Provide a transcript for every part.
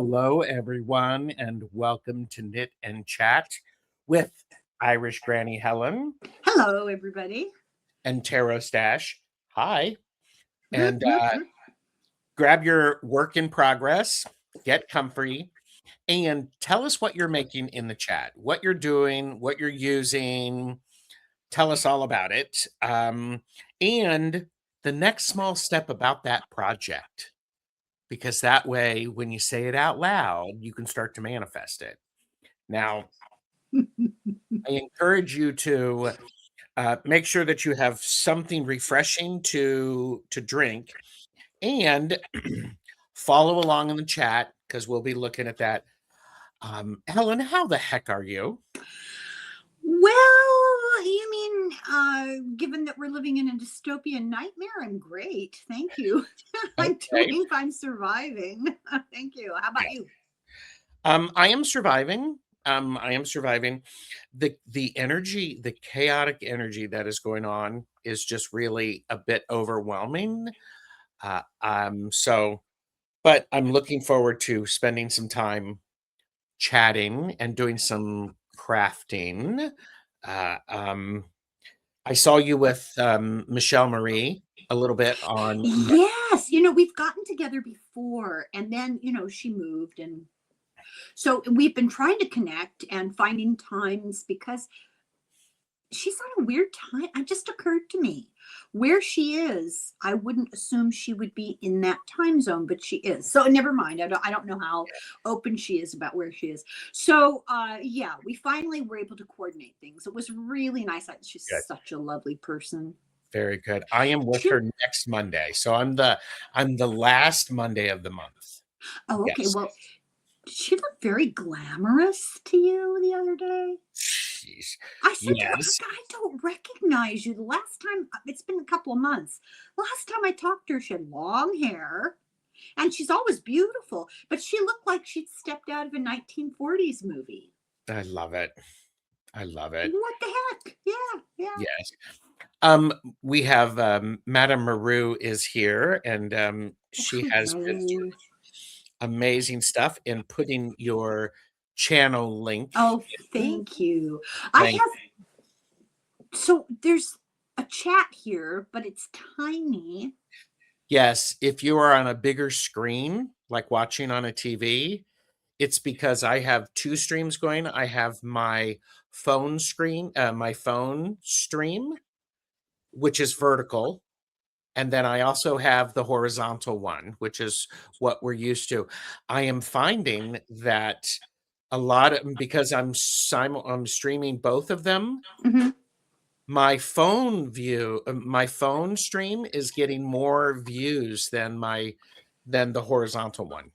Hello, everyone, and welcome to Knit and Chat with Irish Granny Helen Hello, everybody. and Tarotstache. Hi. And Mhm. grab your work in progress, get comfy, and tell us what you're making in the chat, what you're doing, what you're using. Tell us all about it. And the next small step about that project, because that way, when you say it out loud, you can start to manifest it. Now, I encourage you to make sure that you have something refreshing to drink, and follow along in the chat because we'll be looking at that. Helen, how the heck are you? Well, you mean, given that we're living in a dystopian nightmare, I'm great. Thank you. I'm Okay. doing fine, surviving. Thank you. How about you? I am surviving. I am surviving. The energy, the chaotic energy that is going on is just really a bit overwhelming. So, but I'm looking forward to spending some time chatting and doing some crafting. Uh, um, I saw you with Michelle Marie a little bit on. Yes, we've gotten together before, and then, she moved, and so we've been trying to connect and finding times because she's on a weird time. It just occurred to me where she is. I wouldn't assume she would be in that time zone, but she is. So never mind. I don't know how open she is about where she is. So yeah, we finally were able to coordinate things. It was really nice. She's Good. such a lovely person. Very good. I am with her next Monday, so I'm the last Monday of the month. Oh, okay. Yes. Well, did she look very glamorous to you the other day? Jeez. I said to her, Yes. I don't recognize you. The last time, it's been a couple of months. Last time I talked to her, she had long hair, and she's always beautiful, but she looked like she'd stepped out of a 1940s movie. I love it. I love it. What the heck? Yeah, yeah. Yes. We have Madame Maru is here, and Oh, she has been through hello. amazing stuff in putting your channel link Oh, in. thank you. I Thank have, so there's a chat here, but it's tiny. Yes, if you are on a bigger screen, like watching on a TV, it's because I have 2 streams going. I have my phone screen, my phone stream, which is vertical, and then I also have the horizontal one, which is what we're used to. I am finding that a lot of, because I'm streaming both of them, Mhm. my phone stream is getting more views than the horizontal one.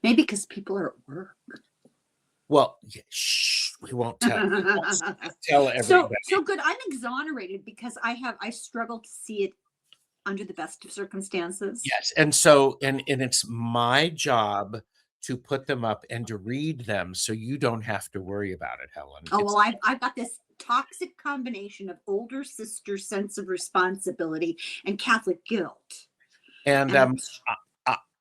Maybe because people are at work. Well, shh, we won't tell so everybody. so good. I'm exonerated because I struggle to see it under the best of circumstances. Yes, and so and it's my job to put them up and to read them so you don't have to worry about it, Helen. Oh It's well, I've got this toxic combination of older sister sense of responsibility and Catholic guilt, and and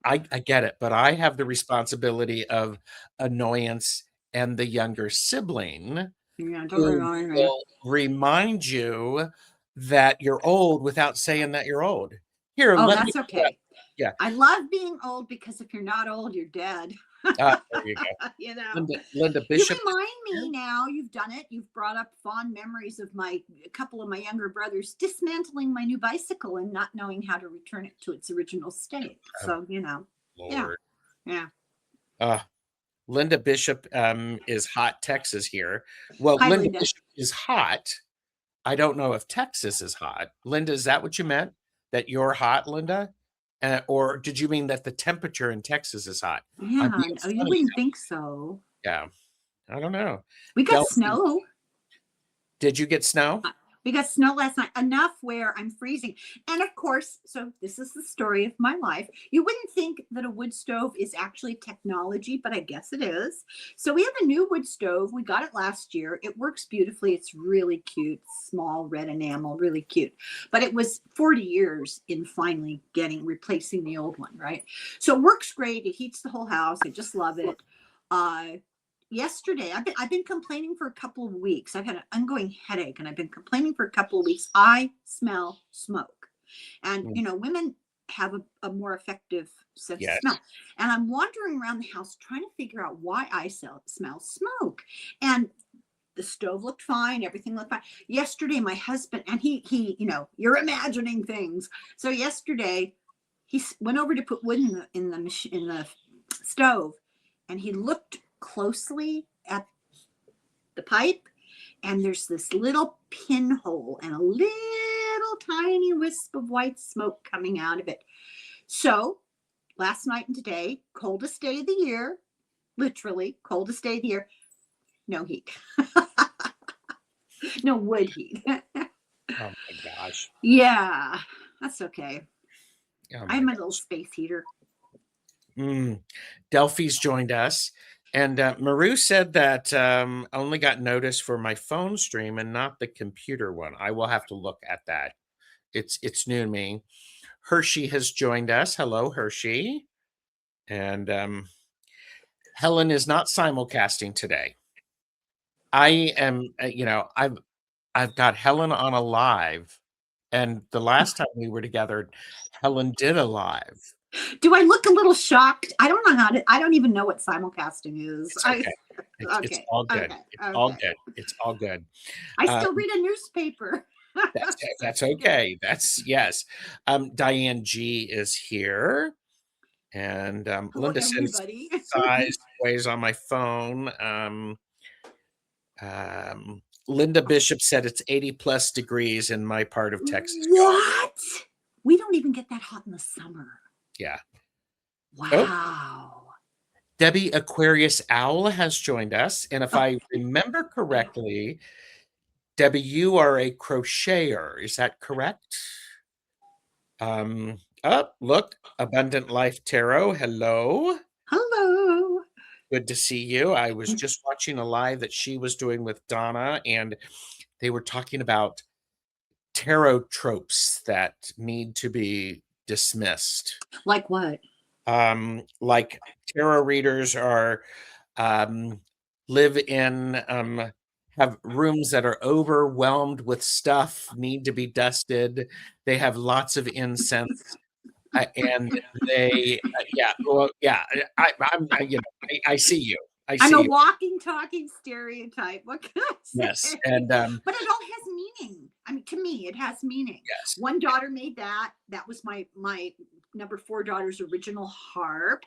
I get it, but I have the responsibility of annoyance and the younger sibling yeah, don't who remind me. will remind you that you're old without saying that you're old. Here, Oh, let me that's okay. yeah, I love being old because if you're not old, you're dead. there you go. you know. Linda You Bishop is remind here. me now, you've done it. You've brought up fond memories of a couple of my younger brothers dismantling my new bicycle and not knowing how to return it to its original state. Oh, So, yeah, Lord. yeah. Uh, Linda Bishop is hot Texas here. Well, Hi, Linda Linda. Bishop is hot. I don't know if Texas is hot. Linda, is that what you meant? That you're hot, Linda? Or did you mean that the temperature in Texas is hot? I'm Yeah, being no, you funny. wouldn't think so. Yeah, I don't know. We got Delphi, snow. did you get snow? We got snow last night, enough where I'm freezing. And of course, so this is the story of my life. You wouldn't think that a wood stove is actually technology, but I guess it is. So we have a new wood stove. We got it last year. It works beautifully. It's really cute, small red enamel, really cute. But it was 40 years in finally replacing the old one, right? So it works great. It heats the whole house. I just love it. Yesterday, I've been complaining for a couple of weeks. I've had an ongoing headache, and I've been complaining for a couple of weeks. I smell smoke, and Mm. women have a more effective sense of Yes. smell. And I'm wandering around the house trying to figure out why I smell smoke. And the stove looked fine, everything looked fine. Yesterday, my husband, and he, you're imagining things. So yesterday, he went over to put wood in the stove, and he looked closely at the pipe, and there's this little pinhole and a little tiny wisp of white smoke coming out of it. So last night and today, coldest day of the year, literally coldest day of the year, no heat. No wood heat. Oh my gosh. Yeah, that's okay. Oh I have my gosh. little space heater. Delphi's joined us. And Maru said that only got notice for my phone stream and not the computer one. I will have to look at that. It's new to me. Hershey has joined us. Hello, Hershey. And Helen is not simulcasting today. I am, I've got Helen on a live, and the last time we were together, Helen did a live. Do I look a little shocked? I don't know I don't even know what simulcasting is. It's okay. It's Okay. all good. Okay. It's all good. It's all good. I still read a newspaper. That's okay. That's yes. Diane G is here, and Hello, Linda says everybody. sideways on my phone. Linda Bishop said it's 80 plus degrees in my part of Texas. What? We don't even get that hot in the summer. Yeah. Wow. Oh. Debbie Aquarius Owl has joined us, and if I remember correctly, Debbie, you are a crocheter. Is that correct? Oh, look, Abundant Life Tarot. Hello. Hello. Good to see you. I was just watching a live that she was doing with Donna, and they were talking about tarot tropes that need to be dismissed. Like what? Like tarot readers are live in have rooms that are overwhelmed with stuff, need to be dusted. They have lots of incense. And they, I see you. I'm a walking, talking stereotype. What can I say? Yes, and but it all has meaning. I mean, to me, it has meaning. Yes. One daughter made that. That was my number 4 daughter's original harp.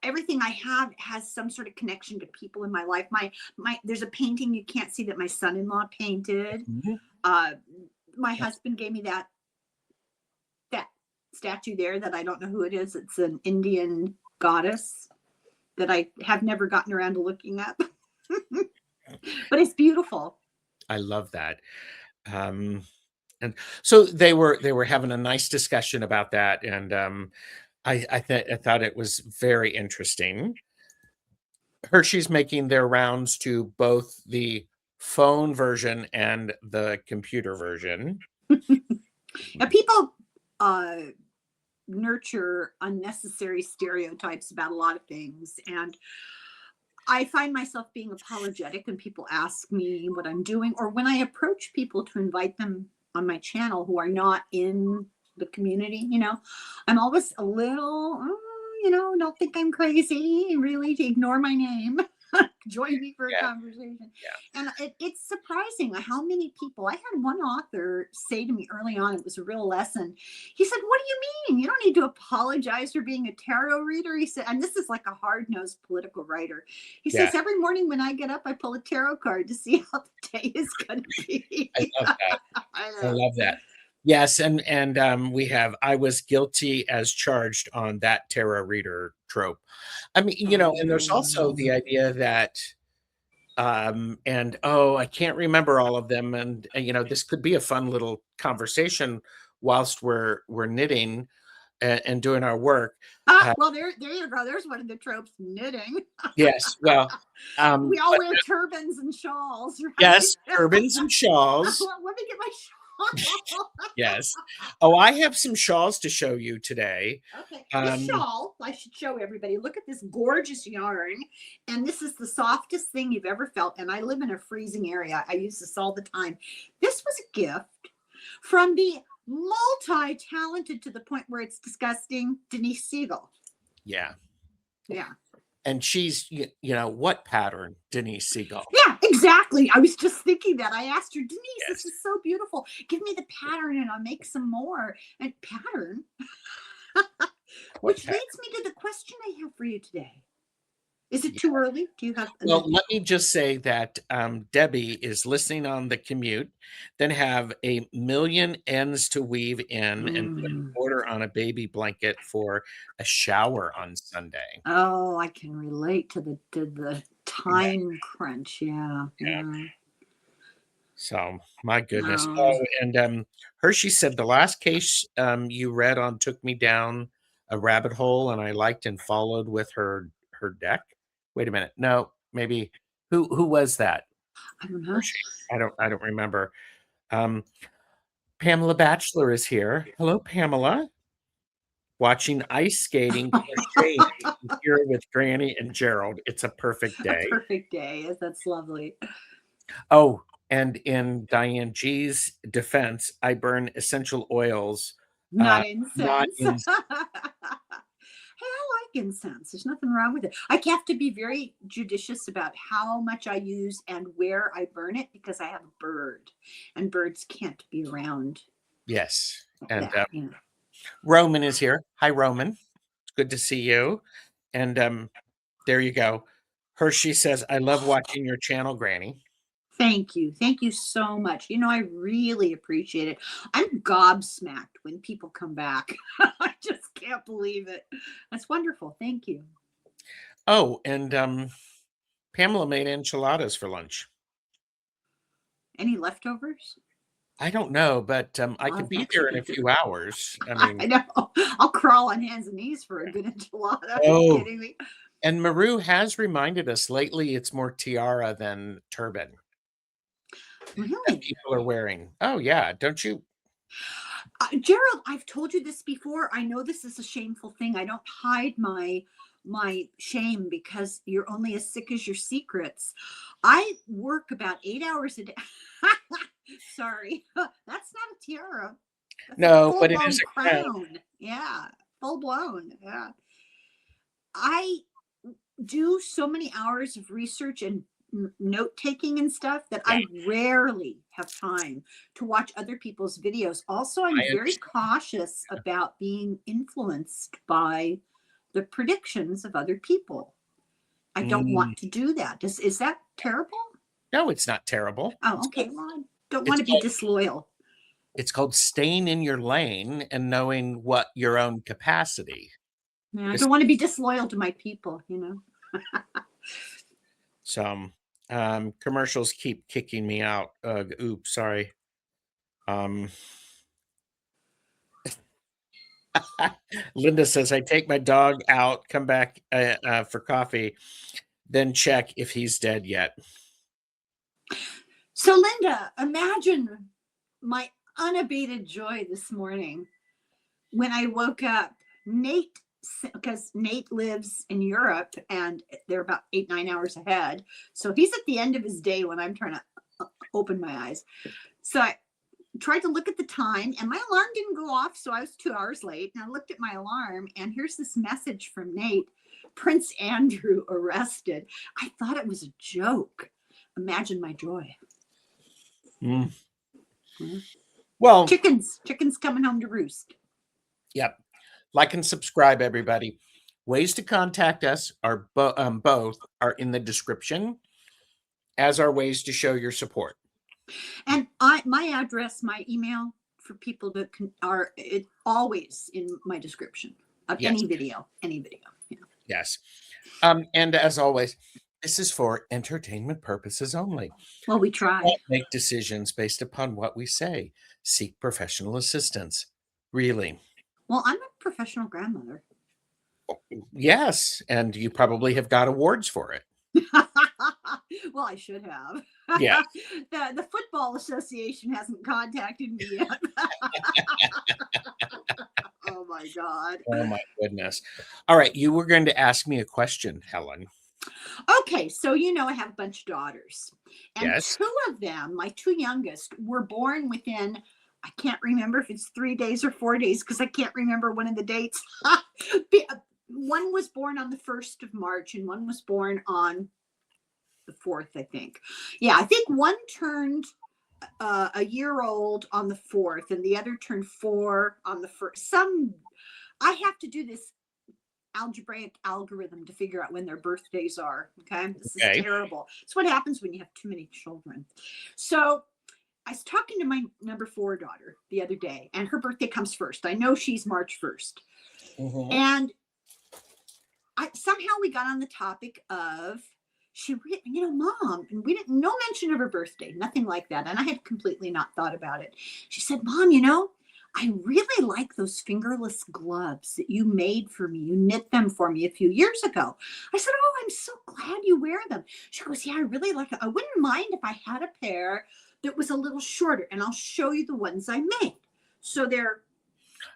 Everything I have has some sort of connection to people in my life. There's a painting you can't see that my son-in-law painted. Mm-hmm. My husband gave me that statue there that I don't know who it is. It's an Indian goddess that I have never gotten around to looking at. But it's beautiful. I love that. And so they were having a nice discussion about that, and I thought it was very interesting. Hershey's making their rounds to both the phone version and the computer version. Now, people nurture unnecessary stereotypes about a lot of things, and I find myself being apologetic when people ask me what I'm doing, or when I approach people to invite them on my channel who are not in the community. I'm always a little, don't think I'm crazy, really, to ignore my name. Join me for a conversation. Yeah. And it's surprising how many people. I had one author say to me early on, it was a real lesson. He said, "What do you mean? You don't need to apologize for being a tarot reader." He said, and this is like a hard-nosed political writer. He says, "Every morning when I get up, I pull a tarot card to see how the day is going to be." I love that. I love that. Yes, and I was guilty as charged on that tarot reader trope. I mean, and there's also the idea that And oh, I can't remember all of them. And this could be a fun little conversation whilst we're knitting and doing our work. Ah, Uh, well, there you go. There's one of the tropes: knitting. yes, well, We all but wear turbans and shawls, right? yes, turbans and shawls. Well, let me get my shawl. Yes. Oh, I have some shawls to show you today. Okay, this Um, shawl, I should show everybody. Look at this gorgeous yarn. And this is the softest thing you've ever felt. And I live in a freezing area. I use this all the time. This was a gift from the multi-talented to the point where it's disgusting, Denise Siegel. yeah. Yeah. And she's, what pattern, Denise Siegel? Yeah, exactly. I was just thinking that. I asked her, Denise, Yes. this is so beautiful. Give me the pattern and I'll make some more. And pattern? Which leads me to the question I have for you today. Is it too early? Do you have? Well, let me just say that Debbie is listening on the commute, then have a million ends to weave in and put an order on a baby blanket for a shower on Sunday. Oh, I can relate to the time crunch. Yeah. So, my goodness. Oh. Oh, and Hershey said the last case you read on took me down a rabbit hole, and I liked and followed with her deck. Wait a minute. No, maybe who was that? I don't know. Hershey. I don't remember. Um, Pamela Batchelor is here. Hello, Pamela. Watching ice skating crocheting here with Granny and Gerald. It's a perfect A day. perfect day. That's lovely. Oh, and in Diane G's defense, I burn essential oils, Not not incense. Hey, I like incense. There's nothing wrong with it. I have to be very judicious about how much I use and where I burn it because I have a bird, and birds can't be around yes. And that. Roman is here. Hi, Roman. It's good to see you. And there you go. Hershey says, I love watching your channel, Granny. Thank you. Thank you so much. I really appreciate it. I'm gobsmacked when people come back. I just can't believe it. That's wonderful. Thank you. Oh, and Pamela made enchiladas for lunch. Any leftovers? I don't know, but I Oh, could be that there should in be a good. few hours. I I mean, know. I'll crawl on hands and knees for a good enchilada. Are you oh, kidding me? and Maru has reminded us lately it's more tiara than turban that Really? people are wearing. Oh, yeah. Don't you? Gerald, I've told you this before. I know this is a shameful thing. I don't hide my shame because you're only as sick as your secrets. I work about 8 hours a day. Sorry, that's not a tiara. That's a No, full but it blown is a crown. crown. Yeah, full blown. Yeah. I do so many hours of research and note taking and stuff that Yeah, I rarely have time to watch other people's videos. Also, I'm I very understand. cautious about being influenced by the predictions of other people. I don't Mm, want to do that. Is that terrible? no, it's not terrible. Oh, okay. Well, I don't want It's to be called disloyal. it's called staying in your lane and knowing what your own capacity. Yeah, I Is. don't want to be disloyal to my people, Some commercials keep kicking me out. Oops, sorry. Um, Linda says I take my dog out, come back for coffee, then check if he's dead yet. So, Linda, imagine my unabated joy this morning when I woke up. Because Nate lives in Europe and they're about 8, 9 hours ahead. So he's at the end of his day when I'm trying to open my eyes. So I tried to look at the time and my alarm didn't go off. So I was 2 hours late. And I looked at my alarm and here's this message from Nate: Prince Andrew arrested. I thought it was a joke. Imagine my joy. Mm. Yeah. Well, Chickens coming home to roost. yep. Like and subscribe, everybody. Ways to contact us are both are in the description, as are ways to show your support. And my address, my email for people that are always in my description of Yes. any video. Yeah. Yes. And as always, This is for entertainment purposes only. Well, we Do try. not make decisions based upon what we say. Seek professional assistance. Really. Well, I'm a professional grandmother. Yes, and you probably have got awards for it. Well, I should have. Yeah. The football association hasn't contacted me yet. Oh my God. Oh my goodness. All right, you were going to ask me a question, Helen. Okay, so I have a bunch of daughters, and Yes. two of them, my two youngest, were born within, I can't remember if it's 3 days or 4 days because I can't remember one of the dates. One was born on the 1st of March and one was born on the 4th, I think. Yeah, I think one turned a year old on the 4th and the other turned 4 on the 1st. I have to do this algebraic algorithm to figure out when their birthdays are. Okay. This is Okay. terrible. It's what happens when you have too many children. So I was talking to my number 4 daughter the other day, and her birthday comes first. I know she's March 1st. Mhm. And somehow we got on the topic of Mom, and we didn't, no mention of her birthday, nothing like that. And I had completely not thought about it. She said, Mom, I really like those fingerless gloves that you made for me. You knit them for me a few years ago. I said, oh, I'm so glad you wear them. She goes, yeah, I really like it. I wouldn't mind if I had a pair that was a little shorter, and I'll show you the ones I made. So they're,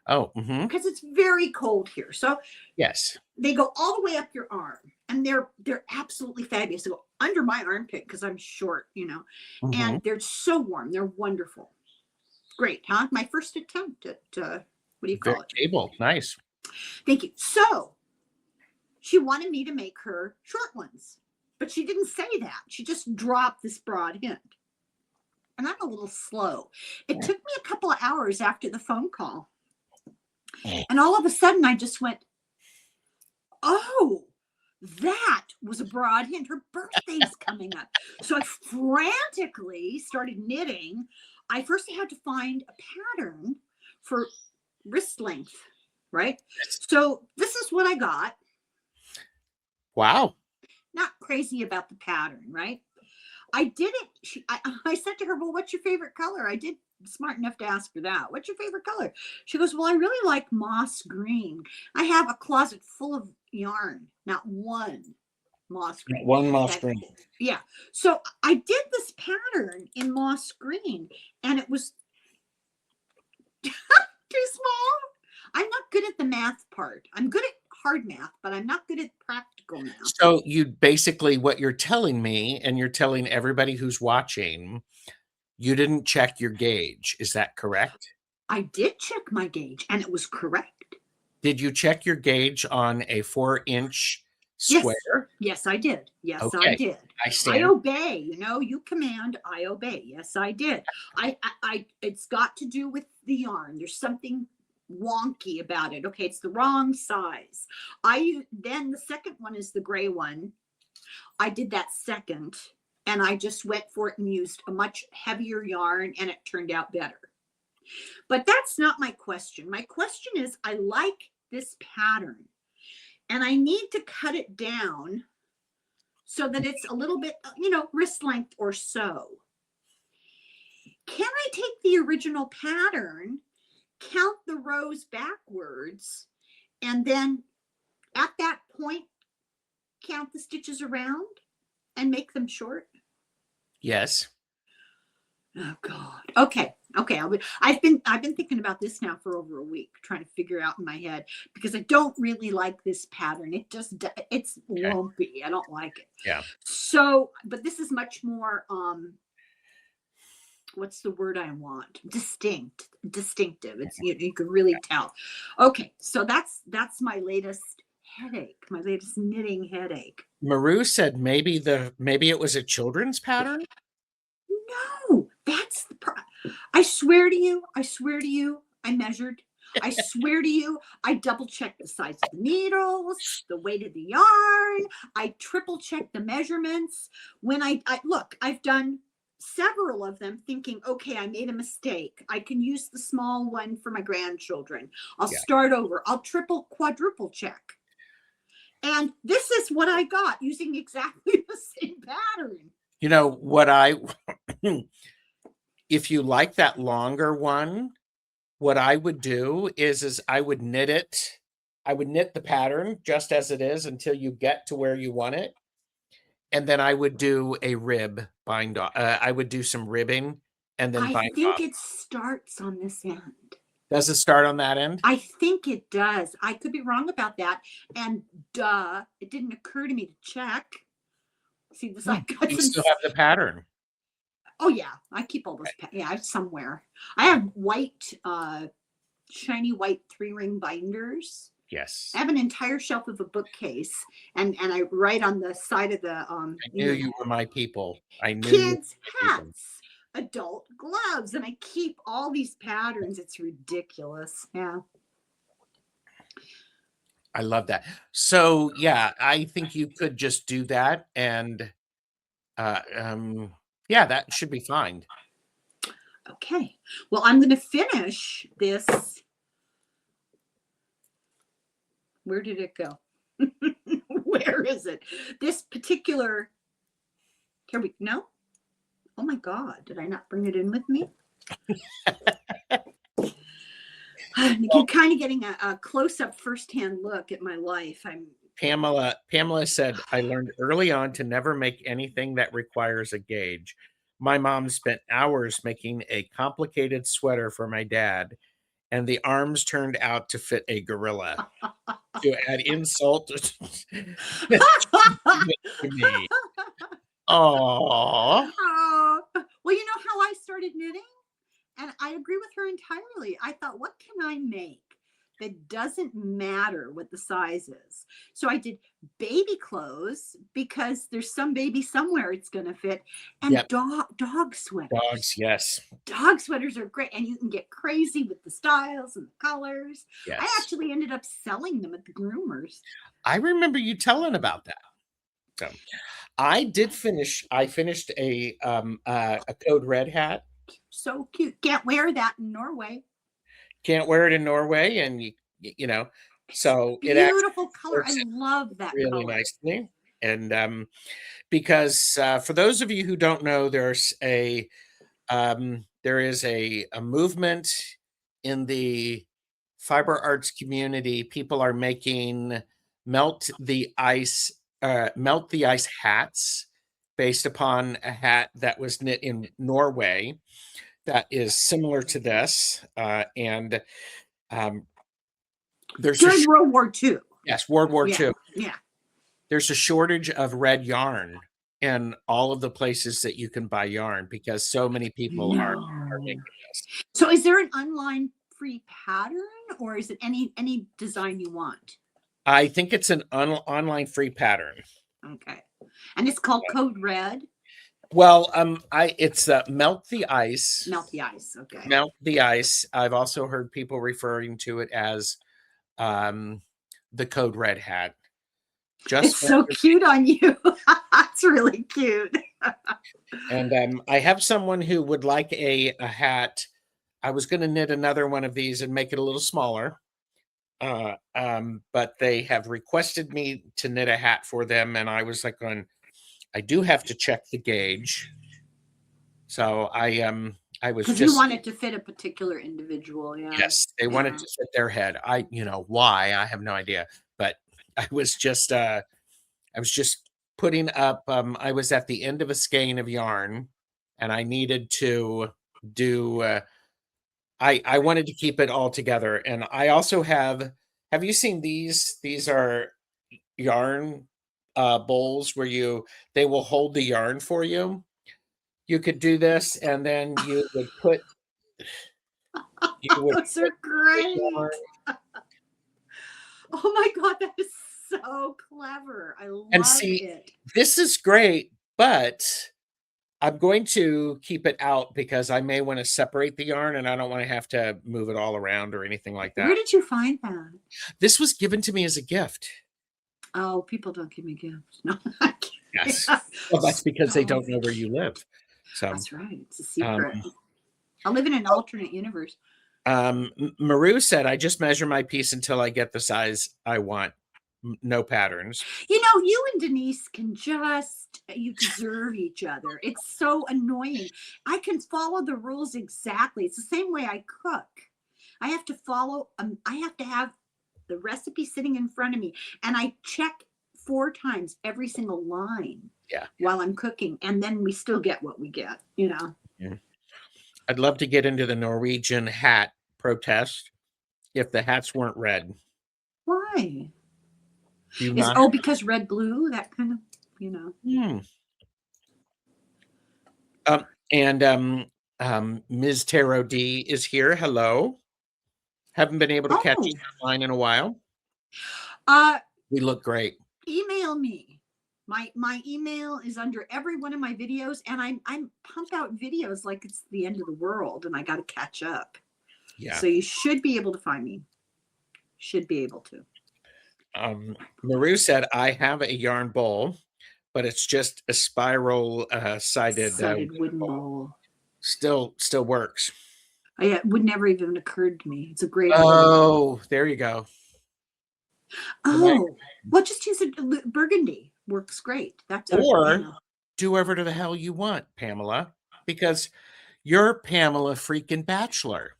Oh, because it's very cold here. So yes. they go all the way up your arm, and they're absolutely fabulous. They go under my armpit because I'm short, Mhm. and they're so warm. They're wonderful. Great, huh? My first attempt at what do you Very call it? able. Nice. Thank you. So she wanted me to make her short ones, but she didn't say that. She just dropped this broad hint. And I'm a little slow. It took me a couple of hours after the phone call. And all of a sudden I just went, oh, that was a broad hint. Her birthday's coming up. So I frantically started knitting. I first had to find a pattern for wrist length, right? So this is what I got. Wow. Not crazy about the pattern, right? I did it. I said to her, well, what's your favorite color? I did smart enough to ask her that. What's your favorite color? She goes, well, I really like moss green. I have a closet full of yarn, not one moss green. One mouse green. Yeah. So I did this pattern in moss green, and it was too small. I'm not good at the math part. I'm good at hard math, but I'm not good at practical math. So you basically, what you're telling me, and you're telling everybody who's watching, you didn't check your gauge. Is that correct? I did check my gauge, and it was correct. Did you check your gauge on a 4-inch Yes. square? Yes, I did. Yes, I Okay. did. I I stand. obey. You command, I obey. Yes, I did. It's got to do with the yarn. There's something wonky about it. Okay, it's the wrong size. Then the second one is the gray one. I did that second, and I just went for it and used a much heavier yarn, and it turned out better. But that's not my question. My question is, I like this pattern, and I need to cut it down so that it's a little bit, wrist length or so. Can I take the original pattern, count the rows backwards, and then at that point, count the stitches around and make them short? Yes. Oh God. Okay. I've been thinking about this now for over a week, trying to figure out in my head, because I don't really like this pattern. It's lumpy. I don't like it. Yeah. So, but this is much more what's the word I want? Distinctive. It's you can really tell. Okay, so that's my latest headache, my latest knitting headache. Maru said maybe it was a children's pattern. No, that's the I swear to you, I measured. I swear to you, I double checked the size of the needles, the weight of the yarn. I triple checked the measurements. When I look, I've done several of them thinking, okay, I made a mistake. I can use the small one for my grandchildren. I'll start over. I'll triple, quadruple check. And this is what I got using exactly the same pattern. You know what I if you like that longer one, what I would do is I would knit it. I would knit the pattern just as it is until you get to where you want it. And then I would do a rib bind off. I would do some ribbing and then I bind think off. it starts on this end. Does it start on that end? I think it does. I could be wrong about that. And it didn't occur to me to check. See this? I got You some. still have the pattern. Oh yeah, I keep all those. Yeah, somewhere. I have white, shiny white 3-ring binders. Yes. I have an entire shelf of a bookcase, and I write on the side of the I knew you were my people. I knew kids' hats, adult gloves, and I keep all these patterns. It's ridiculous. Yeah. I love that. So yeah, I think you could just do that, and yeah, that should be fine. Okay. Well, I'm going to finish this. Where did it go? Where is it? This particular. Here we no. Oh my God! Did I not bring it in with me? You're kind of getting a close-up, first-hand look at my life. Pamela said, I learned early on to never make anything that requires a gauge. My mom spent hours making a complicated sweater for my dad, and the arms turned out to fit a gorilla. To add insult to me. Aww. Well, you know how I started knitting? And I agree with her entirely. I thought, what can I make that doesn't matter what the size is? So I did baby clothes because there's some baby somewhere it's going to fit. And Yep. dog sweaters. Dogs, yes. Dog sweaters are great. And you can get crazy with the styles and the colors. Yes. I actually ended up selling them at the groomers. I remember you telling about that. So I finished a Code Red hat. So cute. Can't wear that in Norway. Can't wear it in Norway, and you know, so it's beautiful color. I love that really color. nicely. And because for those of you who don't know, there is a movement in the fiber arts community. People are making melt the ice hats based upon a hat that was knit in Norway that is similar to this. And there's during World War II. Yes, World War II. Yeah. There's a shortage of red yarn in all of the places that you can buy yarn because so many people are making this. So is there an online free pattern, or is it any design you want? I think it's an online free pattern. Okay. And it's called Code Red? Well, it's Melt the Ice. Melt the Ice, okay. Melt the Ice. I've also heard people referring to it as the Code Red hat. It's so cute on you. It's really cute. And I have someone who would like a hat. I was going to knit another one of these and make it a little smaller. But they have requested me to knit a hat for them. And I was like, I do have to check the gauge. So I was just. Because you want it to fit a particular individual. Yeah. Yes. They wanted to fit their head. Why? I have no idea. But I was just putting up, I was at the end of a skein of yarn and I needed to do, I wanted to keep it all together. And I also have you seen these? These are yarn bowls where they will hold the yarn for you. You could do this and then you would put. Those are great. Oh my God, that is so clever. I love it. This is great, but I'm going to keep it out because I may want to separate the yarn and I don't want to have to move it all around or anything like that. Where did you find that? This was given to me as a gift. Oh, people don't give me gifts. No. Yes. Well, that's because they don't know where you live. So that's right. It's a secret. I live in an alternate universe. Maru said, I just measure my piece until I get the size I want. no patterns. You know, you and Denise you deserve each other. It's so annoying. I can follow the rules exactly. It's the same way I cook. I have to follow, I have to have the recipe sitting in front of me, and I check 4 times every single line Yeah. while I'm cooking. And then we still get what we get, you know? Yeah. I'd love to get into the Norwegian hat protest if the hats weren't red. Why? Do you not? Because red, blue, that kind of, you know. Hmm. And Ms. Tarot D is here. Hello. Haven't been able to catch Oh, you online in a while. uh, We look great. email me. My email is under every one of my videos, and I'm pump out videos like it's the end of the world, and I got to catch up. Yeah. So you should be able to find me. Should be able to. Maru said, I have a yarn bowl, but it's just a spiral sided wooden bowl. Still works. It would never even occurred to me. It's a great idea. Oh, there you go. Oh, well, just use a burgundy. Works great. That's or do whatever the hell you want, Pamela, because you're Pamela freaking Bachelor.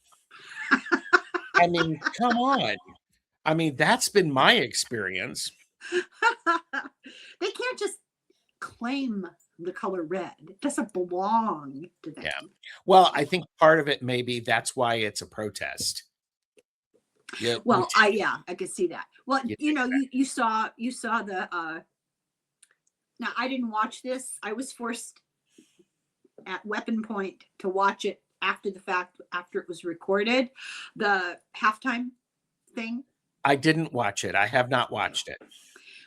I mean, come on. I mean, that's been my experience. They can't just claim the color red. It doesn't belong to them. Yeah. Well, I think part of it maybe that's why it's a protest. Yeah. Well, I could see that. Well, you saw the now I didn't watch this. I was forced at weapon point to watch it after the fact, after it was recorded, the halftime thing. I didn't watch it. I have not watched it.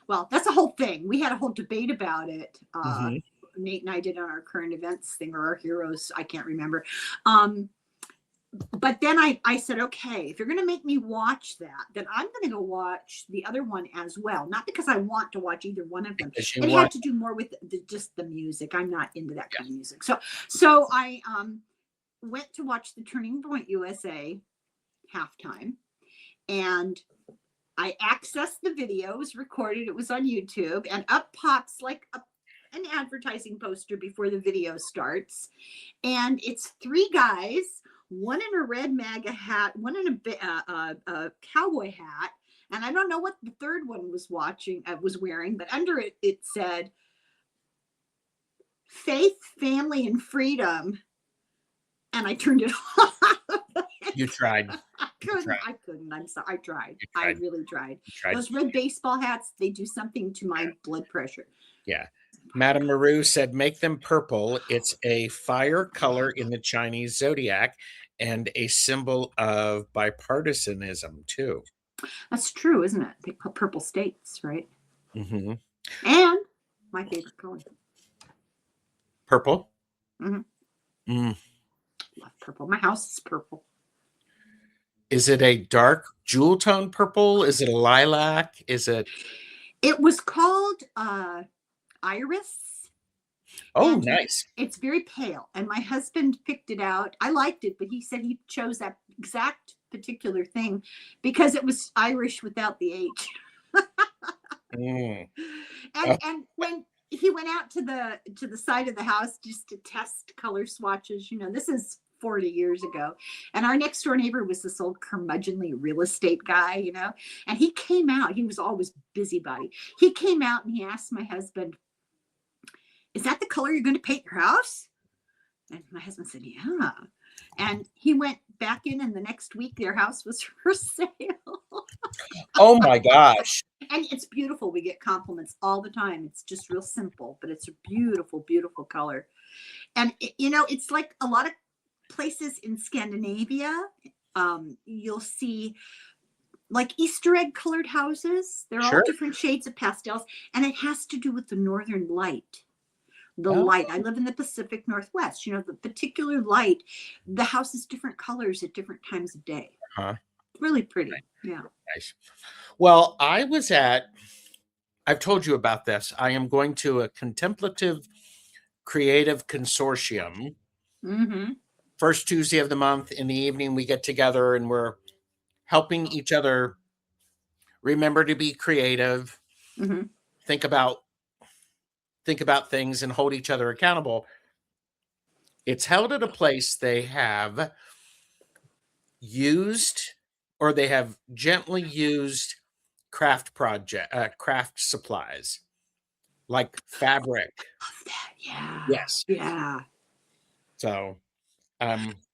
Well, that's a whole thing. We had a whole debate about it. Mm-hmm. Nate and I did on our current events thing, or our heroes, I can't remember. But then I said, okay, if you're going to make me watch that, then I'm going to go watch the other one as well. Not because I want to watch either one of them. It had to do more with just the music. I'm not into that kind of music. So I went to watch the Turning Point USA halftime, and I accessed the video. It was recorded. It was on YouTube, and up pops like an advertising poster before the video starts. And it's 3 guys, one in a red MAGA hat, one in a cowboy hat, and I don't know what the third one was wearing, but under it, it said faith, family, and freedom. And I turned it off. You tried. I couldn't. I'm sorry. I tried. I really tried. Those red baseball hats, they do something to my blood pressure. Yeah. Madame Maru said, make them purple. It's a fire color in the Chinese zodiac and a symbol of bipartisanism, too. That's true, isn't it? They put purple states, right? Mm-hmm. And my favorite color. Purple? Mm-hmm. Love purple. My house is purple. Is it a dark jewel tone purple? Is it a lilac? Is it? It was called Iris. Oh, nice. It's very pale. And my husband picked it out. I liked it, but he said he chose that exact particular thing because it was Irish without the H. And when he went out to the side of the house just to test color swatches, this is 40 years ago. And our next door neighbor was this old curmudgeonly real estate guy, and he came out. He was always busybody. He came out and he asked my husband, is that the color you're going to paint your house? And my husband said, yeah. And he went back in, and the next week their house was for sale. Oh my gosh. And it's beautiful. We get compliments all the time. It's just real simple, but it's a beautiful, beautiful color. And it's like a lot of places in Scandinavia, you'll see like Easter egg colored houses. They're all different shades of pastels, and it has to do with the northern light. Light. I live in the Pacific Northwest. The particular light, the house is different colors at different times of day. Really pretty. Right. Yeah. Nice. Well, I've told you about this. I am going to a contemplative creative consortium. Mm-hmm. First Tuesday of the month in the evening, we get together and we're helping each other Remember to be creative. Mhm. Think about things and hold each other accountable. It's held at a place they have used, or they have gently used craft supplies like fabric. Love that. Yeah. Yes. Yeah. So,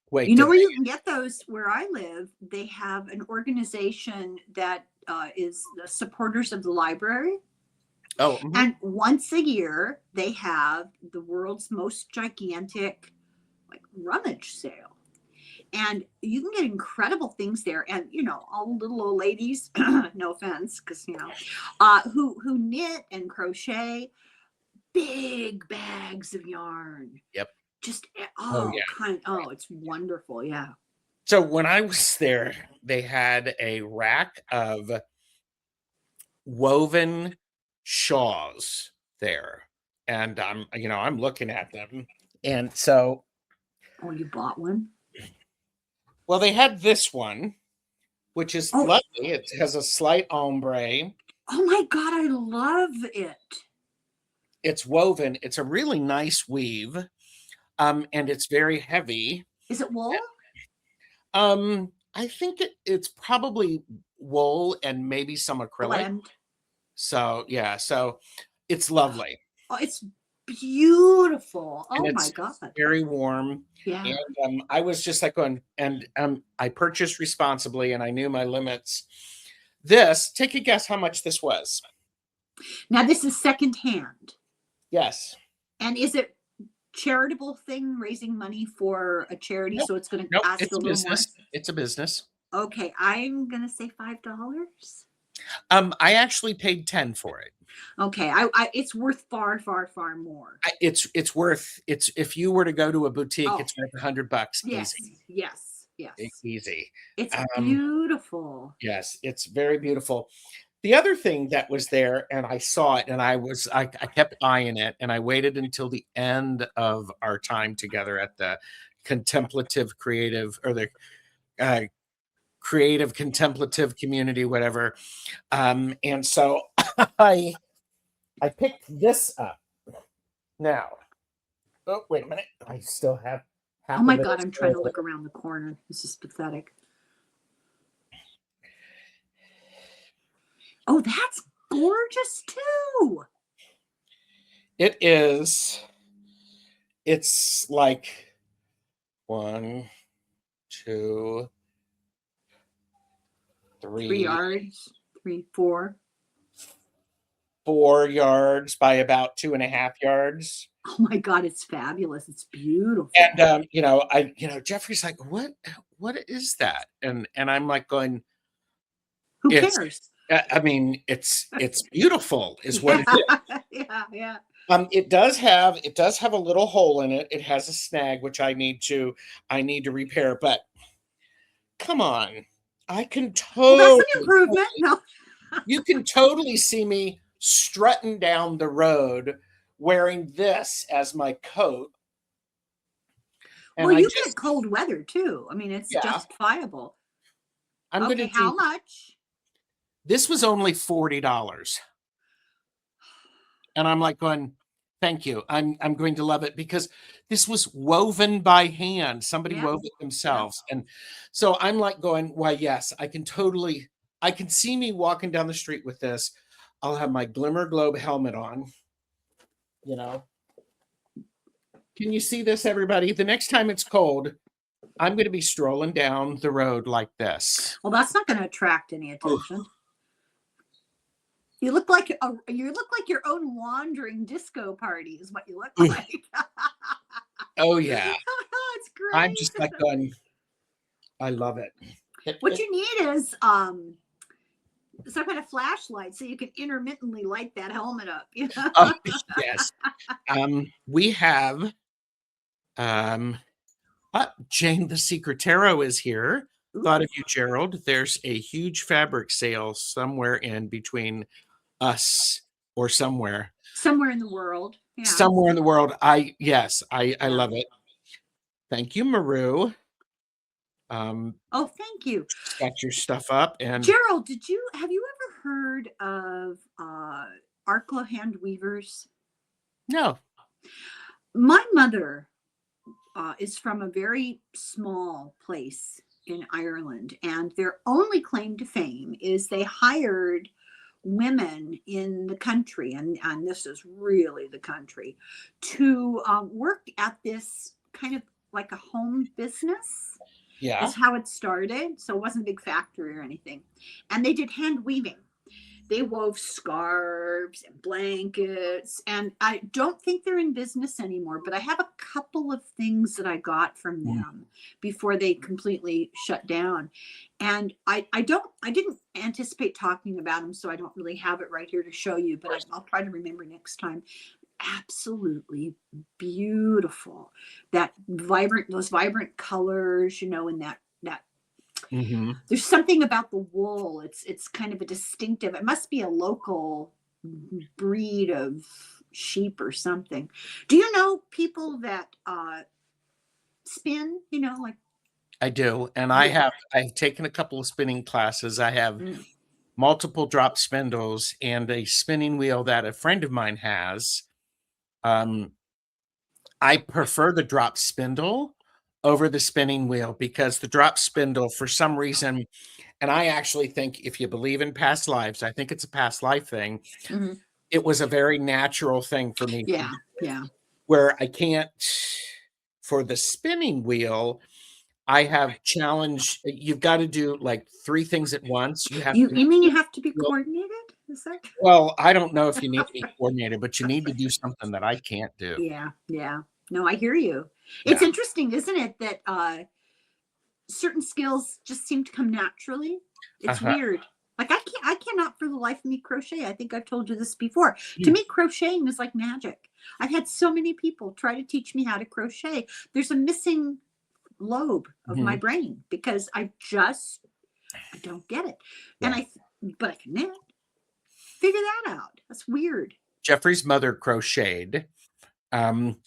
wait, You know did where you can get those? Where I live, they have an organization that is the supporters of the library. oh, mhm. And once a year, they have the world's most gigantic like rummage sale. And you can get incredible things there. And all the little old ladies, no offense, because who knit and crochet big bags of yarn. Yep. Just Oh, yeah. it's wonderful. Yeah. So when I was there, they had a rack of woven shawls there, and I'm looking at them, and so, Oh, you bought one? well, they had this one, which is Oh, lovely. It has a slight ombre. oh my God, I love it. It's woven. It's a really nice weave, and it's very heavy. Is it wool? I think it's probably wool and maybe some acrylic. Blend. So yeah, so it's lovely. Oh, it's beautiful. And Oh my it's God. very warm. Yeah. And I was just like going, and I purchased responsibly, and I knew my limits. Take a guess how much this was. Now this is secondhand. Yes. And is it charitable thing raising money for a charity? Nope. So it's going to Nope. ask It's a a little more. business. It's a business. Okay, I'm going to say $5. I actually paid 10 for it. Okay, it's worth far, far, far more. It's worth if you were to go to a boutique, Oh, it's worth $100 yes, easy. yes, yes. Easy. It's Um, beautiful. yes, it's very beautiful. The other thing that was there, and I saw it, and I kept eyeing it, and I waited until the end of our time together at the contemplative creative, or the uh, creative contemplative community, whatever. And so I I picked this up. Now, oh wait a minute, I still have Oh half my of it. God, I'm trying to look around the corner. This is pathetic. Oh, that's gorgeous too. It is. It's like 1, 2, 3 3, yards, 3, 4. 4 yards by about 2.5 yards. Oh my God, it's fabulous. It's beautiful. And Jeffrey's like, what is that? And I'm like going, Who it's cares? I mean, it's beautiful is what it Yeah, is. yeah, yeah. It does have a little hole in it. It has a snag which I need to repair, but come on. I can Well, that's an totally improvement. No. you can totally see me strutting down the road wearing this as my coat. And Well, I you get just cold weather too. I mean, it's yeah, justifiable. I'm Okay, gonna do how much? this was only $40. And I'm like going, thank you. I'm going to love it because this was woven by hand. Somebody Yeah, wove it yeah. themselves. And so I'm like going, why, yes, I can see me walking down the street with this. I'll have my Glimmer Globe helmet on, you know. Can you see this, everybody? The next time it's cold, I'm going to be strolling down the road like this. Well, that's not going to attract any Oh, attention. You look like your own wandering disco party is what you look like. oh yeah. It's I'm just great. like going, I love it. What you need is some kind of flashlight so you can intermittently light that helmet up. Oh, yes. We have Jane the Secret Tarot is here. Thought Ooh, of you, Gerald. There's a huge fabric sale somewhere in between us, or somewhere. somewhere in the world. Yeah. Somewhere in the world. I Yeah. love it. Thank you, Maru. Oh, thank you. Got your stuff up, and Gerald, have you ever heard of Arkla hand weavers? No. My mother is from a very small place in Ireland, and their only claim to fame is they hired women in the country, and this is really the country, to work at this kind of like a home business. Yeah. Is how it started. So it wasn't a big factory or anything. And they did hand weaving. They wove scarves and blankets, and I don't think they're in business anymore, but I have a couple of things that I got from Mm. them before they completely shut down. And I didn't anticipate talking about them, so I don't really have it right here to show you, but I'll try to remember next time. Absolutely beautiful. Those vibrant colors, in that Mhm. there's something about the wool. It's kind of a distinctive. It must be a local breed of sheep or something. Do you know people that spin? Like I do, and yeah. I've taken a couple of spinning classes. I have Mm. multiple drop spindles and a spinning wheel that a friend of mine has. Um, I prefer the drop spindle over the spinning wheel because the drop spindle, for some reason, and I actually think if you believe in past lives, I think it's a past life thing. Mhm. It was a very natural thing for me to Yeah, do, yeah. where I can't for the spinning wheel, I have challenged you've gotta do, like, 3 things at once. You have to You mean you have to be well, coordinated? Is that? well, I don't know if you need to be coordinated, but you need to do something that I can't do. Yeah, yeah. No, I hear you. It's Yeah. interesting, isn't it, that certain skills just seem to come naturally. It's Uh-huh. weird. Like I cannot for the life of me crochet. I think I've told you this before. To Mm, me, crocheting is like magic. I've had so many people try to teach me how to crochet. There's a missing lobe of my mhm. brain because I don't get it. And Yeah. but I can knit. Figure that out. That's weird. Jeffrey's mother crocheted. Um,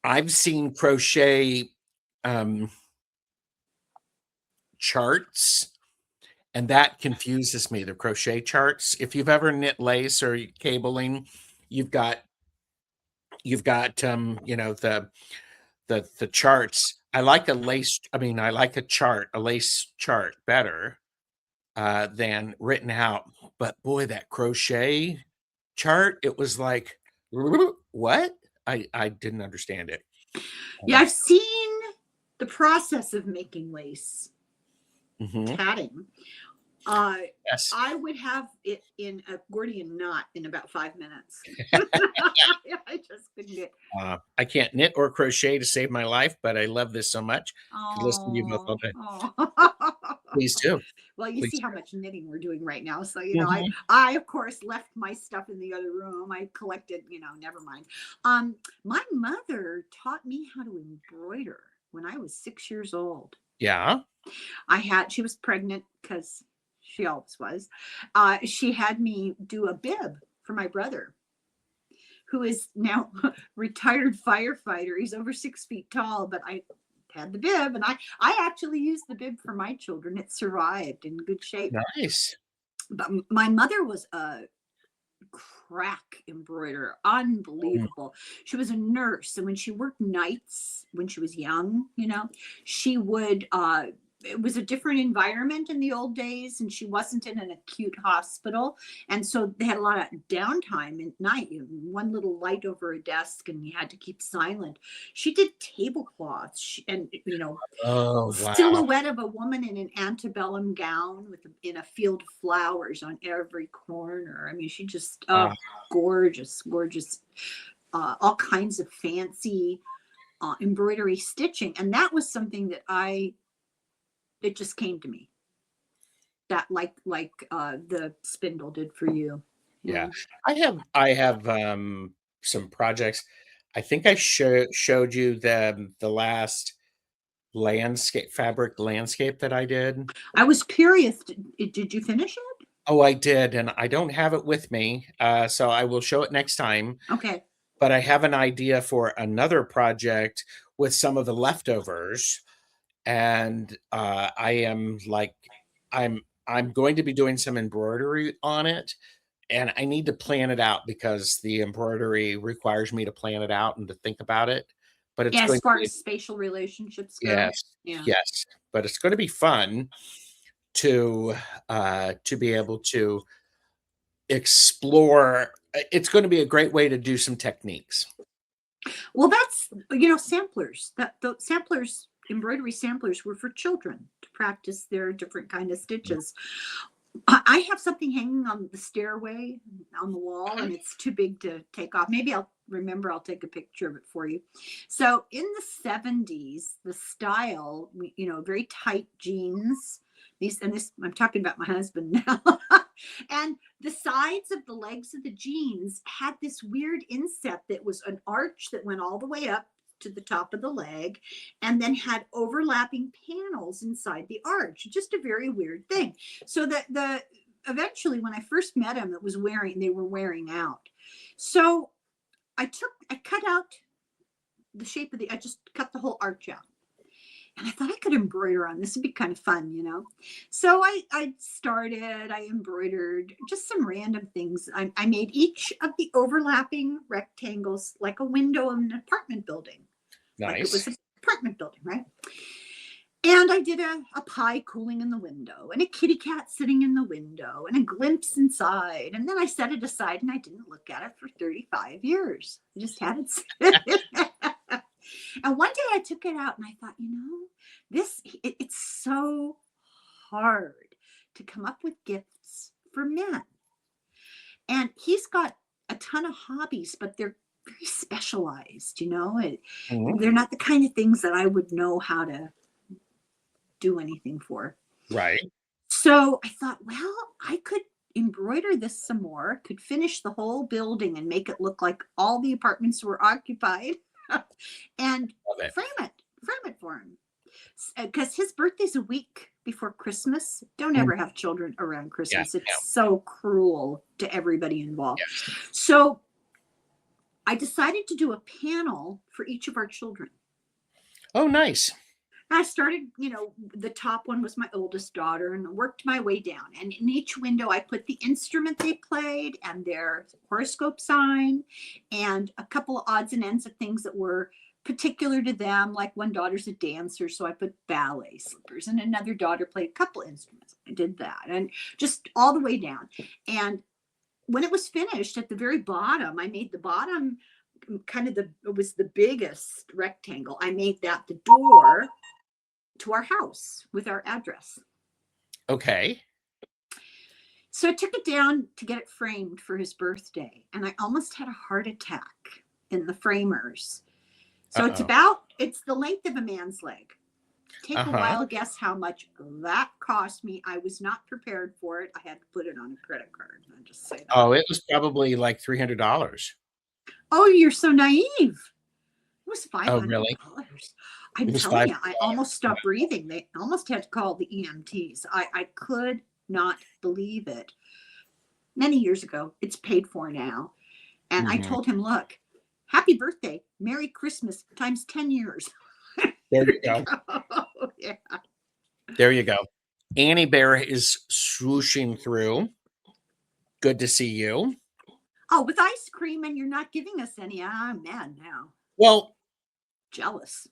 I've seen crochet, um, charts, and that confuses me, the crochet charts. If you've ever knit lace or cabling, you've got the charts. I like a lace chart better, than written out, but boy, that crochet chart, it was like, "What?" I didn't understand it. Yeah, Um, I've seen the process of making lace, mhm, tatting. Uh, yes. I would have it in a Gordian knot in about 5 minutes. I just couldn't get. I can't knit or crochet to save my life, but I love this so much. Could listen to you both all Oh, day. oh. Please do. Well, you Please see how do. much knitting we're doing right now. So, Mhm. I of course left my stuff in the other room. I collected, never mind. My mother taught me how to embroider when I was 6 years old. Yeah. She was pregnant because she always was. She had me do a bib for my brother, who is now retired firefighter. He's over 6 feet tall, but I had the bib, and I actually used the bib for my children. It survived in good shape. Nice. But my mother was a crack embroiderer, Mm. unbelievable. She was a nurse, and when she worked nights when she was young, she would it was a different environment in the old days, and she wasn't in an acute hospital, and so they had a lot of downtime at night. One little light over a desk, and you had to keep silent. She did tablecloths, and Oh, wow. silhouette of a woman in an antebellum gown in a field of flowers on every corner. I mean, she just Wow. gorgeous, gorgeous, all kinds of fancy embroidery stitching, and that was something that it just came to me. That the spindle did for you. Yeah. Yeah. I have some projects. I think I showed you the last fabric landscape that I did. I was curious. Did you finish it? Oh, I did, and I don't have it with me, so I will show it next time, Okay. but I have an idea for another project with some of the leftovers, and, I am like I'm I'm going to be doing some embroidery on it, and I need to plan it out because the embroidery requires me to plan it out and to think about it. But it's As going to far be as spatial relationships go. yes, Yeah. yes, but it's going to be fun to be able to explore. It's going to be a great way to do some techniques. Well, that's, samplers. That the samplers, embroidery samplers were for children to practice their different kind of stitches. I have something hanging on the stairway on the wall, and it's too big to take off. Maybe I'll take a picture of it for you. So in the 70s, the style, very tight jeans. I'm talking about my husband now. And the sides of the legs of the jeans had this weird inset that was an arch that went all the way up to the top of the leg and then had overlapping panels inside the arch. Just a very weird thing. So that eventually when I first met him, they were wearing out. So I cut out the shape I just cut the whole arch out. And I thought I could embroider on this. Would be kind of fun, So I embroidered just some random things. I made each of the overlapping rectangles like a window of an apartment building. Like it was Nice. an apartment building, right? And I did a pie cooling in the window and a kitty cat sitting in the window and a glimpse inside. And then I set it aside and I didn't look at it for 35 years. I just had it. And one day I took it out and I thought, it's so hard to come up with gifts for men. And he's got a ton of hobbies, but they're very specialized, Mhm. They're not the kind of things that I would know how to do anything for. Right. So I thought, well, I could embroider this some more, could finish the whole building and make it look like all the apartments were occupied and Love it. frame it for him. Because his birthday's a week before Christmas. Don't Mm, ever have children around yeah, Christmas. yeah, It's so cruel to everybody involved. yes. So I decided to do a panel for each of our children. Oh, nice. I started, the top one was my oldest daughter and worked my way down. And in each window, I put the instrument they played and their horoscope sign and a couple of odds and ends of things that were particular to them. Like one daughter's a dancer, so I put ballet slippers, and another daughter played a couple instruments. I did that, and just all the way down. And when it was finished at the very bottom, I made the bottom it was the biggest rectangle. I made that the door to our house with our address. Okay. So I took it down to get it framed for his birthday, and I almost had a heart attack in the framers. So Uh-oh. it's the length of a man's leg. Take a Uh-huh. wild guess how much that cost me. I was not prepared for it. I had to put it on a credit card. I just say that. Oh, it was probably like $300. Oh, you're so naive. It was Oh, $500. really? I'm It was telling you, I almost $500. stopped breathing. They almost had to call the EMTs. I could not believe it. Many years ago, it's paid for now. And I Mhm. told him, look, happy birthday, Merry Christmas times 10 years. There you go. Yeah. There you go. Annie Bear is swooshing through. Good to see you. Oh, with ice cream, and you're not giving us any. I'm mad now. Well, Jealous.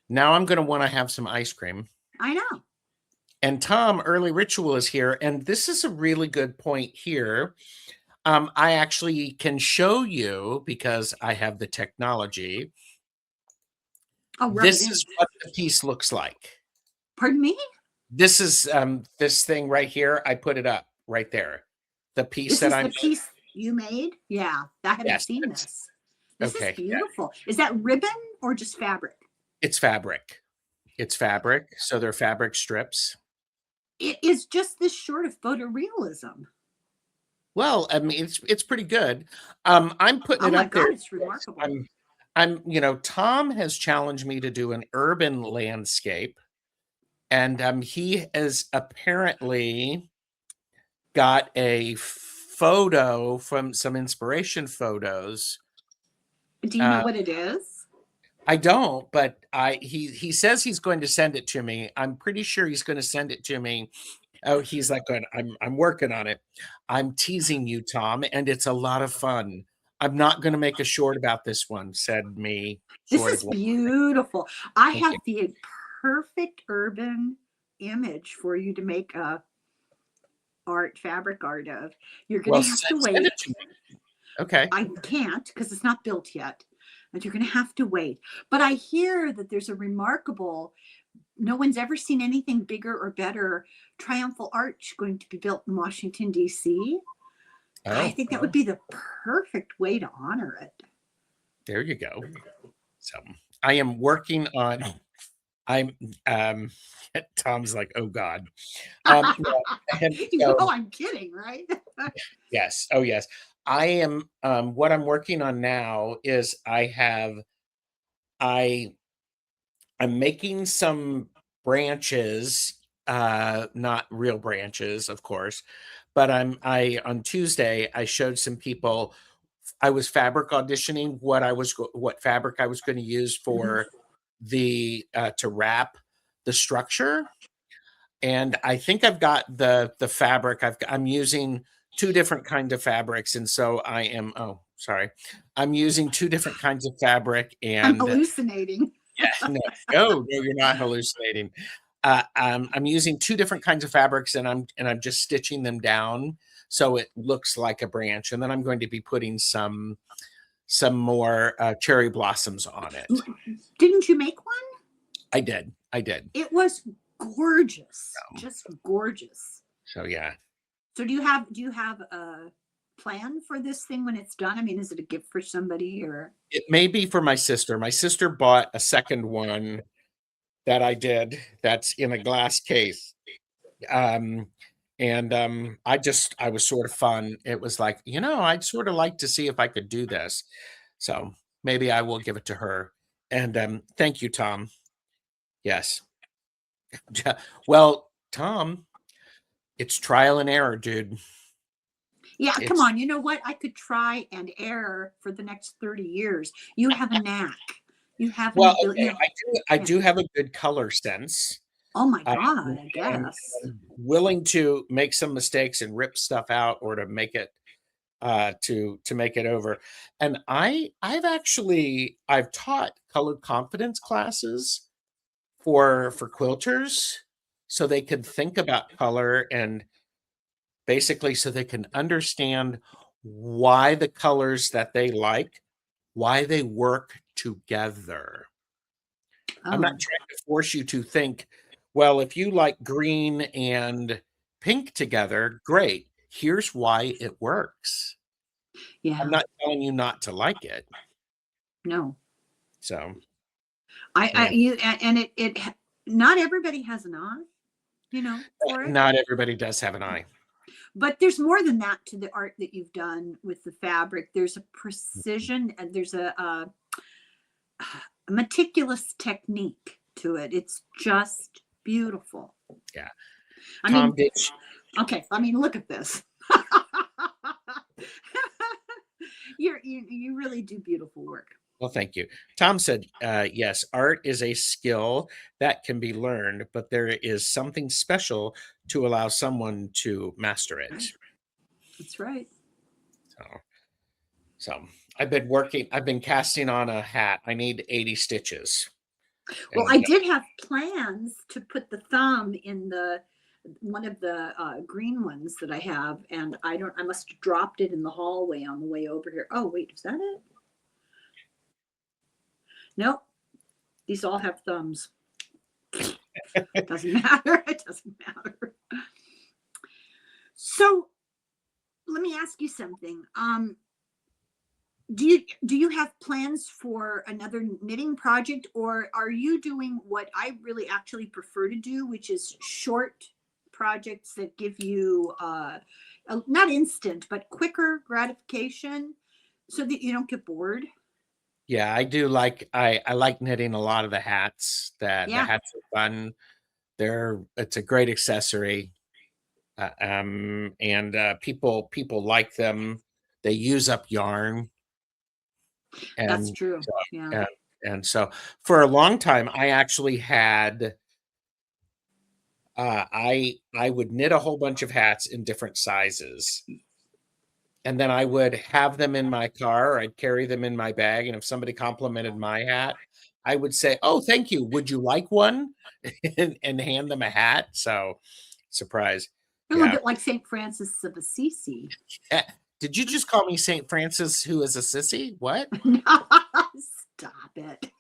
now I'm going to want to have some ice cream. I know. And Tom, Early Ritual is here. And this is a really good point here. I actually can show you because I have the technology. Oh, rub it This in. is what the piece looks like. Pardon me? This is this thing right here. I put it up right there. The piece This that is I'm the piece you made? Yeah, I haven't yes, seen it's this. This is okay. Yeah, beautiful. Is that ribbon or just fabric? it's fabric. It's fabric. So they're fabric strips. It is just this short of photorealism. Well, I mean, it's pretty good. I'm putting Oh it my up there. God, it's remarkable. Tom has challenged me to do an urban landscape, and he has apparently got a photo from some inspiration photos. Do you know Uh, what it is? I don't, but he says he's going to send it to me. I'm pretty sure he's going to send it to me, Oh, he's like going, I'm working on it. I'm teasing you, Tom, and it's a lot of fun. I'm not going to make a short about this one, said me, This sort is of. beautiful. I Thank have you. the perfect urban image for you to make a fabric art of. You're going Well, to have to send it wait. to me. Okay. I can't because it's not built yet, but you're going to have to wait. But I hear that there's a remarkable, no one's ever seen anything bigger or better, triumphal arch going to be built in Washington, D.C. I Oh, think that would be the perfect way to honor it. there you go. So I am working on. I'm. Um, Tom's like, oh God. Yeah, and You know, so I'm kidding, right? yes. Oh yes. I am. What I'm working on now is I I'm making some branches, not real branches, of course, but I on Tuesday I showed some people. I was fabric auditioning what fabric I was going to use Mhm. for the to wrap the structure, and I think I've got the fabric. I'm using two different kinds of fabrics, and so I am. Oh, sorry, I'm using two different kinds of fabric, I'm and hallucinating. yeah, no, you're not hallucinating. I'm using two different kinds of fabrics, and I'm just stitching them down so it looks like a branch, and then I'm going to be putting some more cherry blossoms on it. Didn't you make one? I did. It was gorgeous, just gorgeous. So yeah, So do you have a plan for this thing when it's done? I mean, is it a gift for somebody or it may be for my sister. My sister bought a second one that I did. That's in a glass case. Um, and I was sort of fun. It was like, I'd sort of like to see if I could do this. So maybe I will give it to her. And thank you, Tom. Yes. Well, Tom, it's trial and error, dude. yeah, come It's on, you know what? I could try and error for the next 30 years. You have a knack. You have an well, ability, okay. I yeah. do have a good color sense. Oh my I God, I am guess. willing to make some mistakes and rip stuff out or to make it to make it over. And I've taught colored confidence classes for quilters so they can think about color and basically so they can understand why the colors that they like, why they work together. I'm not Oh, trying to force you to think, well, if you like green and pink together, great. Here's why it works. I'm yeah. not telling you not to like it. No. So, I yeah, you and it not everybody has an eye, for it. not everybody does have an eye. But there's more than that to the art that you've done with the fabric. There's a precision and there's a meticulous technique to it. It's just beautiful. Yeah. I Tom mean, did. okay, I mean, look at this. You really do beautiful work. Well, thank you. Tom said, yes, art is a skill that can be learned, but there is something special to allow someone to master it. That's right. So, so I've been casting on a hat. I need 80 stitches. Well, And I did have plans to put the thumb in the one of the green ones that I have, and I must have dropped it in the hallway on the way over here. Oh, wait, is that it? Nope. These all have thumbs. Doesn't matter. It doesn't matter. So let me ask you something. Do you have plans for another knitting project, or are you doing what I really actually prefer to do, which is short projects that give you not instant but quicker gratification so that you don't get bored? yeah, I like knitting a lot of the hats. That the Yeah, hats are fun. It's a great accessory. And people like them. They use up yarn, that's and true. so, Yeah. and so for a long time, I actually had I would knit a whole bunch of hats in different sizes, and then I would have them in my car, or I'd carry them in my bag, and if somebody complimented my hat, I would say, "Oh, thank you. Would you like one?" And hand them a hat. So, surprise. A little Yeah. bit like St. Francis of Assisi. Eh, did you just call me Saint Francis who is a sissy? What? Stop it.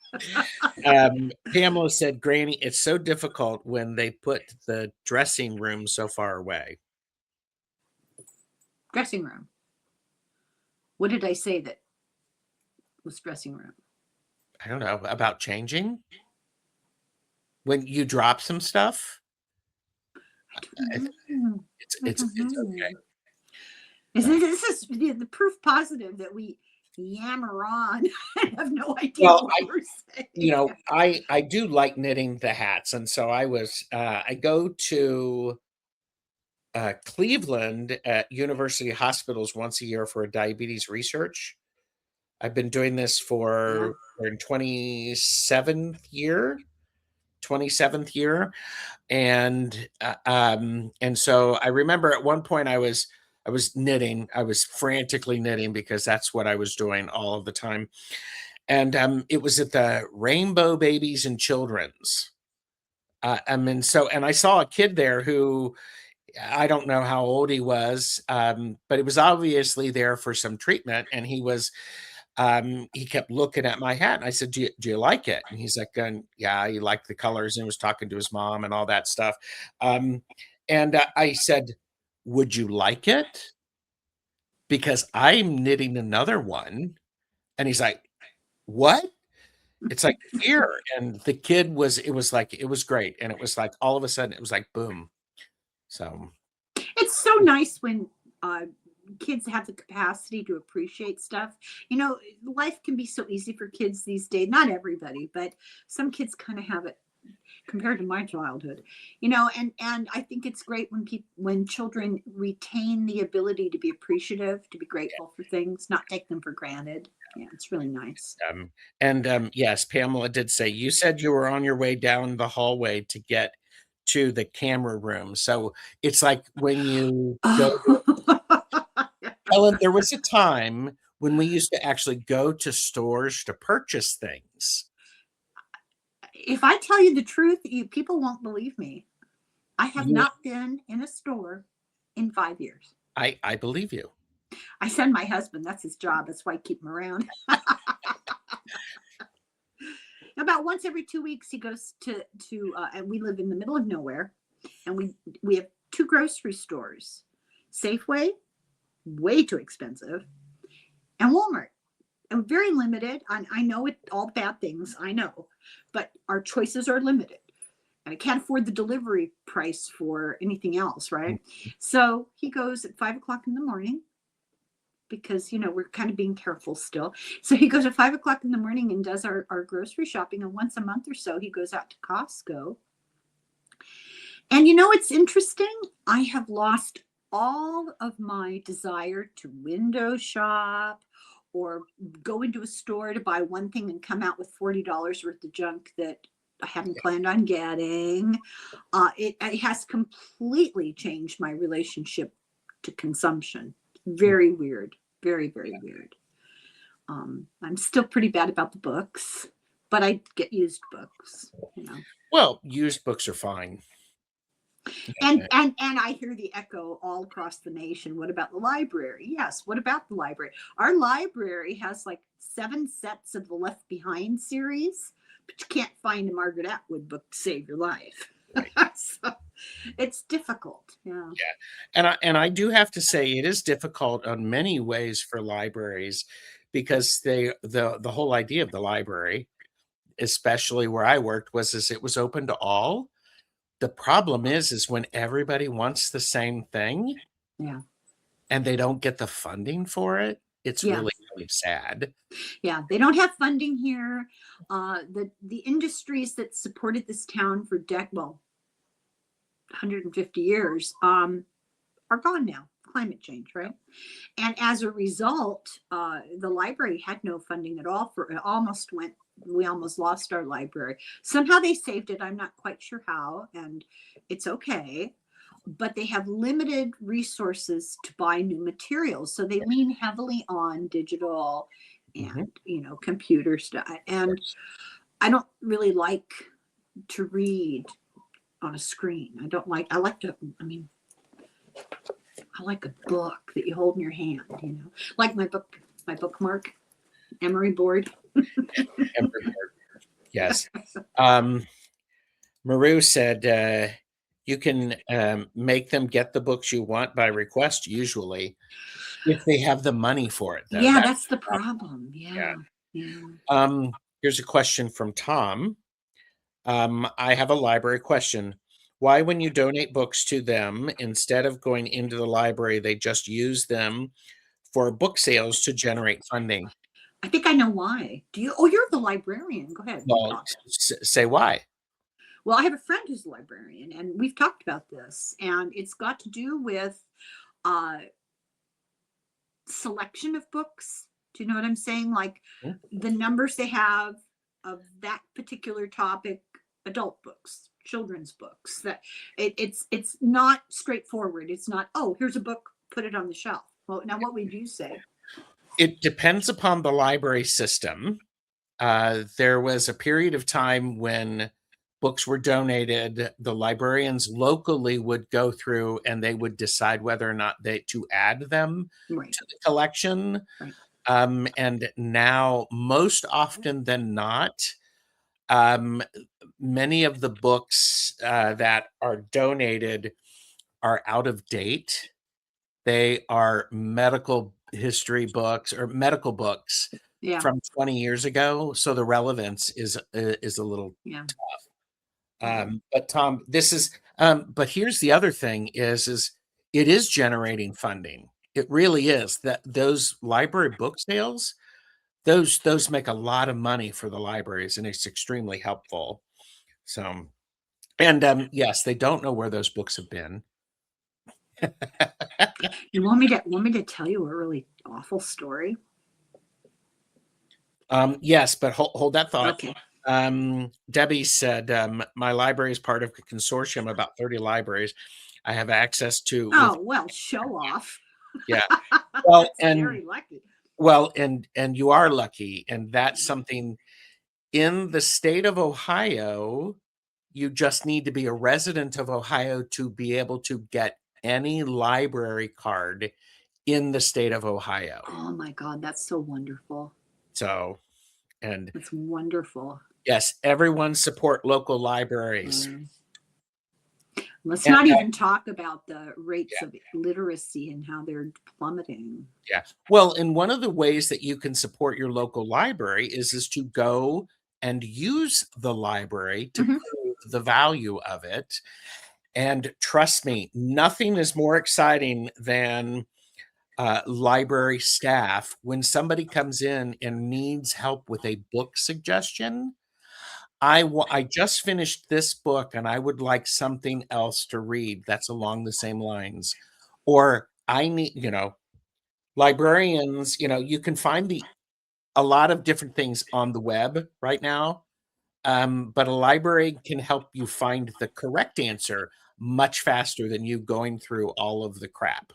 Pamela said, "Granny, it's so difficult when they put the dressing room so far away." Dressing room. What did I say that was dressing room? I don't know, about changing? When you drop some stuff? I I don't know. I don't it's okay. know. This is the proof positive that we yammer on and have no idea Well, what we're you saying. know, I do like knitting the hats, and so I go to, Cleveland at university hospitals once a year for a diabetes research. I've been doing this Yeah. for we're in 27th year, and so I remember at one point I was knitting. I was frantically knitting because that's what I was doing all of the time, and, it was at the Rainbow Babies and Children's. And I saw a kid there who I don't know how old he was, but he was obviously there for some treatment, and he kept looking at my hat, and I said, do you like it?" And he's like, "Yeah," he liked the colors, and he was talking to his mom and all that stuff. And I said, "Would you like it? Because I'm knitting another one." And he's like, "What?" It's like here, and the kid was it was like it was great, and it was like all of a sudden it was like boom. So It's so nice when uh, kids have the capacity to appreciate stuff. You know, life can be so easy for kids these days. Not everybody, but some kids kind of have it compared to my childhood. You know, and I think it's great when people when children retain the ability to be appreciative, to be grateful for things, not take them for granted. Yeah, it's really nice. Um, yes, Pamela did say, "You said you were on your way down the hallway to get to the camera room." So it's like when you go Ellen, there was a time when we used to actually go to stores to purchase things. If I tell you the truth, people won't believe me. I have You not been in a store in 5 years. I believe you. I send my husband. That's his job. That's why I keep him around. About once every 2 weeks, he goes and we live in the middle of nowhere, and we have two grocery stores, Safeway, way too expensive, and Walmart. And very limited. I know it all bad things. I know, but our choices are limited. And I can't afford the delivery price for anything else, right? So he goes at 5 o'clock in the morning because we're kind of being careful still. So he goes at 5 o'clock in the morning and does our grocery shopping, and once a month or so he goes out to Costco. And it's interesting. I have lost all of my desire to window shop or go into a store to buy one thing and come out with $40 worth of junk that I hadn't planned on getting. It has completely changed my relationship to consumption. Very weird. Very, very weird. I'm still pretty bad about the books, but I get used books. Well, used books are fine. And I hear the echo all across the nation. What about the library? Yes, what about the library? Our library has like 7 sets of the Left Behind series, but you can't find a Margaret Atwood book to save your life. Right. So it's difficult. Yeah. Yeah. And I do have to say it is difficult on many ways for libraries because the whole idea of the library, especially where I worked, is it was open to all. The problem is when everybody wants the same thing Yeah. and they don't get the funding for it, it's Yeah. really, really sad. Yeah. They don't have funding here. The industries that supported this town for 150 years are gone now. Climate change, right? And as a result, the library had no funding at all. For it almost went we almost lost our library. Somehow they saved it. I'm not quite sure how, and it's okay. But they have limited resources to buy new materials. So they lean heavily on digital Mhm. and, computer stuff. And I don't really like to read on a screen. I like to, I mean, I like a book that you hold in your hand, like my bookmark, emery board. Yes. Um, Maru said you can make them get the books you want by request, usually, if they have the money for it, though. Yeah, That's that's the the problem. problem. Yeah. Yeah. Yeah. Here's a question from Tom. I have a library question. Why, when you donate books to them, instead of going into the library, they just use them for book sales to generate funding? I think I know why. Oh, you're the librarian. Go ahead. You Well, talk. say why. Well, I have a friend who's a librarian, and we've talked about this, and it's got to do with uh, selection of books. Do you know what I'm saying? Like Hmm? the numbers they have of that particular topic, adult books, children's books. That it's not straightforward. It's not, oh, here's a book, put it on the shelf. Well, now what would you say? It depends upon the library system. There was a period of time when books were donated, the librarians locally would go through and they would decide whether or not to add them Right, to the collection. right. And now, most often than not, um, many of the books that are donated are out of date. They are medical history books or medical books Yeah, from 20 years ago, so the relevance is a little yeah. but Tom, but here's the other thing is it is generating funding. It really is. That those library book sales, those make a lot of money for the libraries, and it's extremely helpful. So, and yes, they don't know where those books have been. You want me to tell you a really awful story? Yes, but hold that thought. Okay. Debbie said, my library is part of a consortium of about 30 libraries. I have access to with Oh, well, show off. yeah. Well, That's very lucky. and you are lucky, and that's something in the state of Ohio, you just need to be a resident of Ohio to be able to get any library card in the state of Ohio. Oh my God, that's so wonderful. So, and That's wonderful. yes, everyone support local libraries. Mm. Let's And not even talk about the rates yeah, of literacy and how they're plummeting. yeah. Well, and one of the ways that you can support your local library is to go and use the library to Mhm. prove the value of it. And trust me, nothing is more exciting than library staff when somebody comes in and needs help with a book suggestion. I just finished this book and I would like something else to read that's along the same lines. Or I need, librarians, you can find a lot of different things on the web right now. But a library can help you find the correct answer much faster than you going through all of the crap.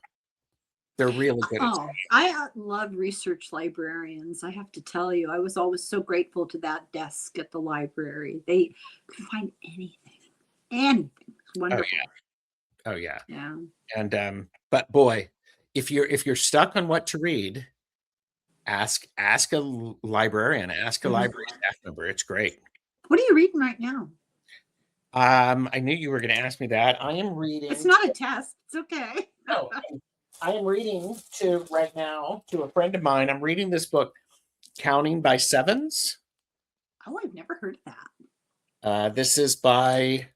They're really good at Oh, I love research librarians. I have to tell you, I was always so grateful to that desk at the library. They could find anything, anything. It's oh wonderful. yeah. Oh yeah. Yeah. And but boy, if you're stuck on what to read, ask a librarian, ask a Mhm. library staff member. It's great. What are you reading right now? I knew you were going to ask me that. I am It's reading. not a test. It's okay. No, I am reading to right now to a friend of mine. I'm reading this book, Counting by Sevens. Oh, I've never heard of that. This is by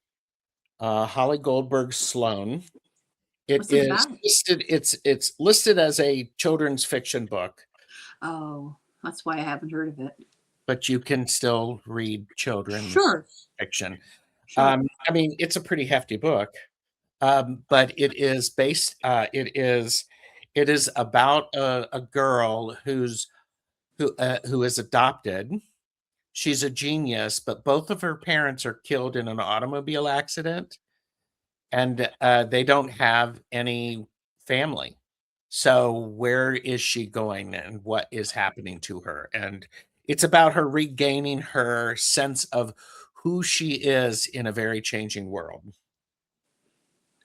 Holly Goldberg Sloan. It What's it is about? listed. It's listed as a children's fiction book, Oh, that's why I haven't heard of it. but you can still read children's Sure, fiction. sure. I mean, it's a pretty hefty book, but it is based. It is about a girl who is adopted, she's a genius, but both of her parents are killed in an automobile accident, and they don't have any family. So where is she going and what is happening to her? And it's about her regaining her sense of who she is in a very changing world.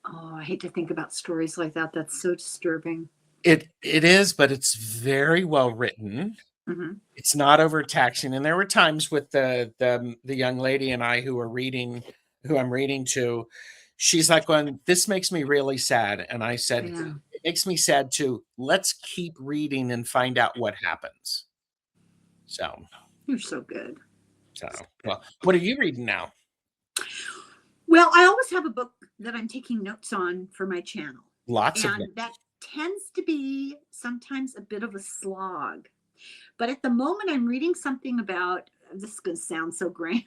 Oh, I hate to think about stories like that. That's so disturbing. It is, but it's very well written. Hmm. It's not overtaxing, and there were times with the young lady and I who were reading, who I'm reading to, she's like, "Going, this makes me really sad," and I said, Yeah, "It makes me sad too. Let's keep reading and find out what happens." So, you're so good. so So good. well, what are you reading now? Well, I always have a book that I'm taking notes on for my channel. Lots of them. And that tends to be sometimes a bit of a slog. But at the moment, I'm reading something about, this is going to sound so grand,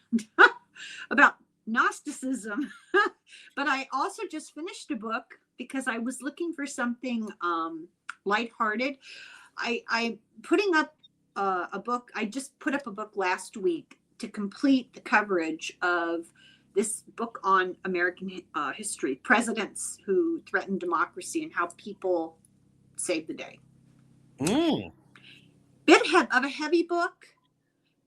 about Gnosticism. But I also just finished a book because I was looking for something lighthearted. I'm putting up a book. I just put up a book last week to complete the coverage of this book on American history, presidents who threatened democracy and how people saved the day. Mm, Bit of a heavy book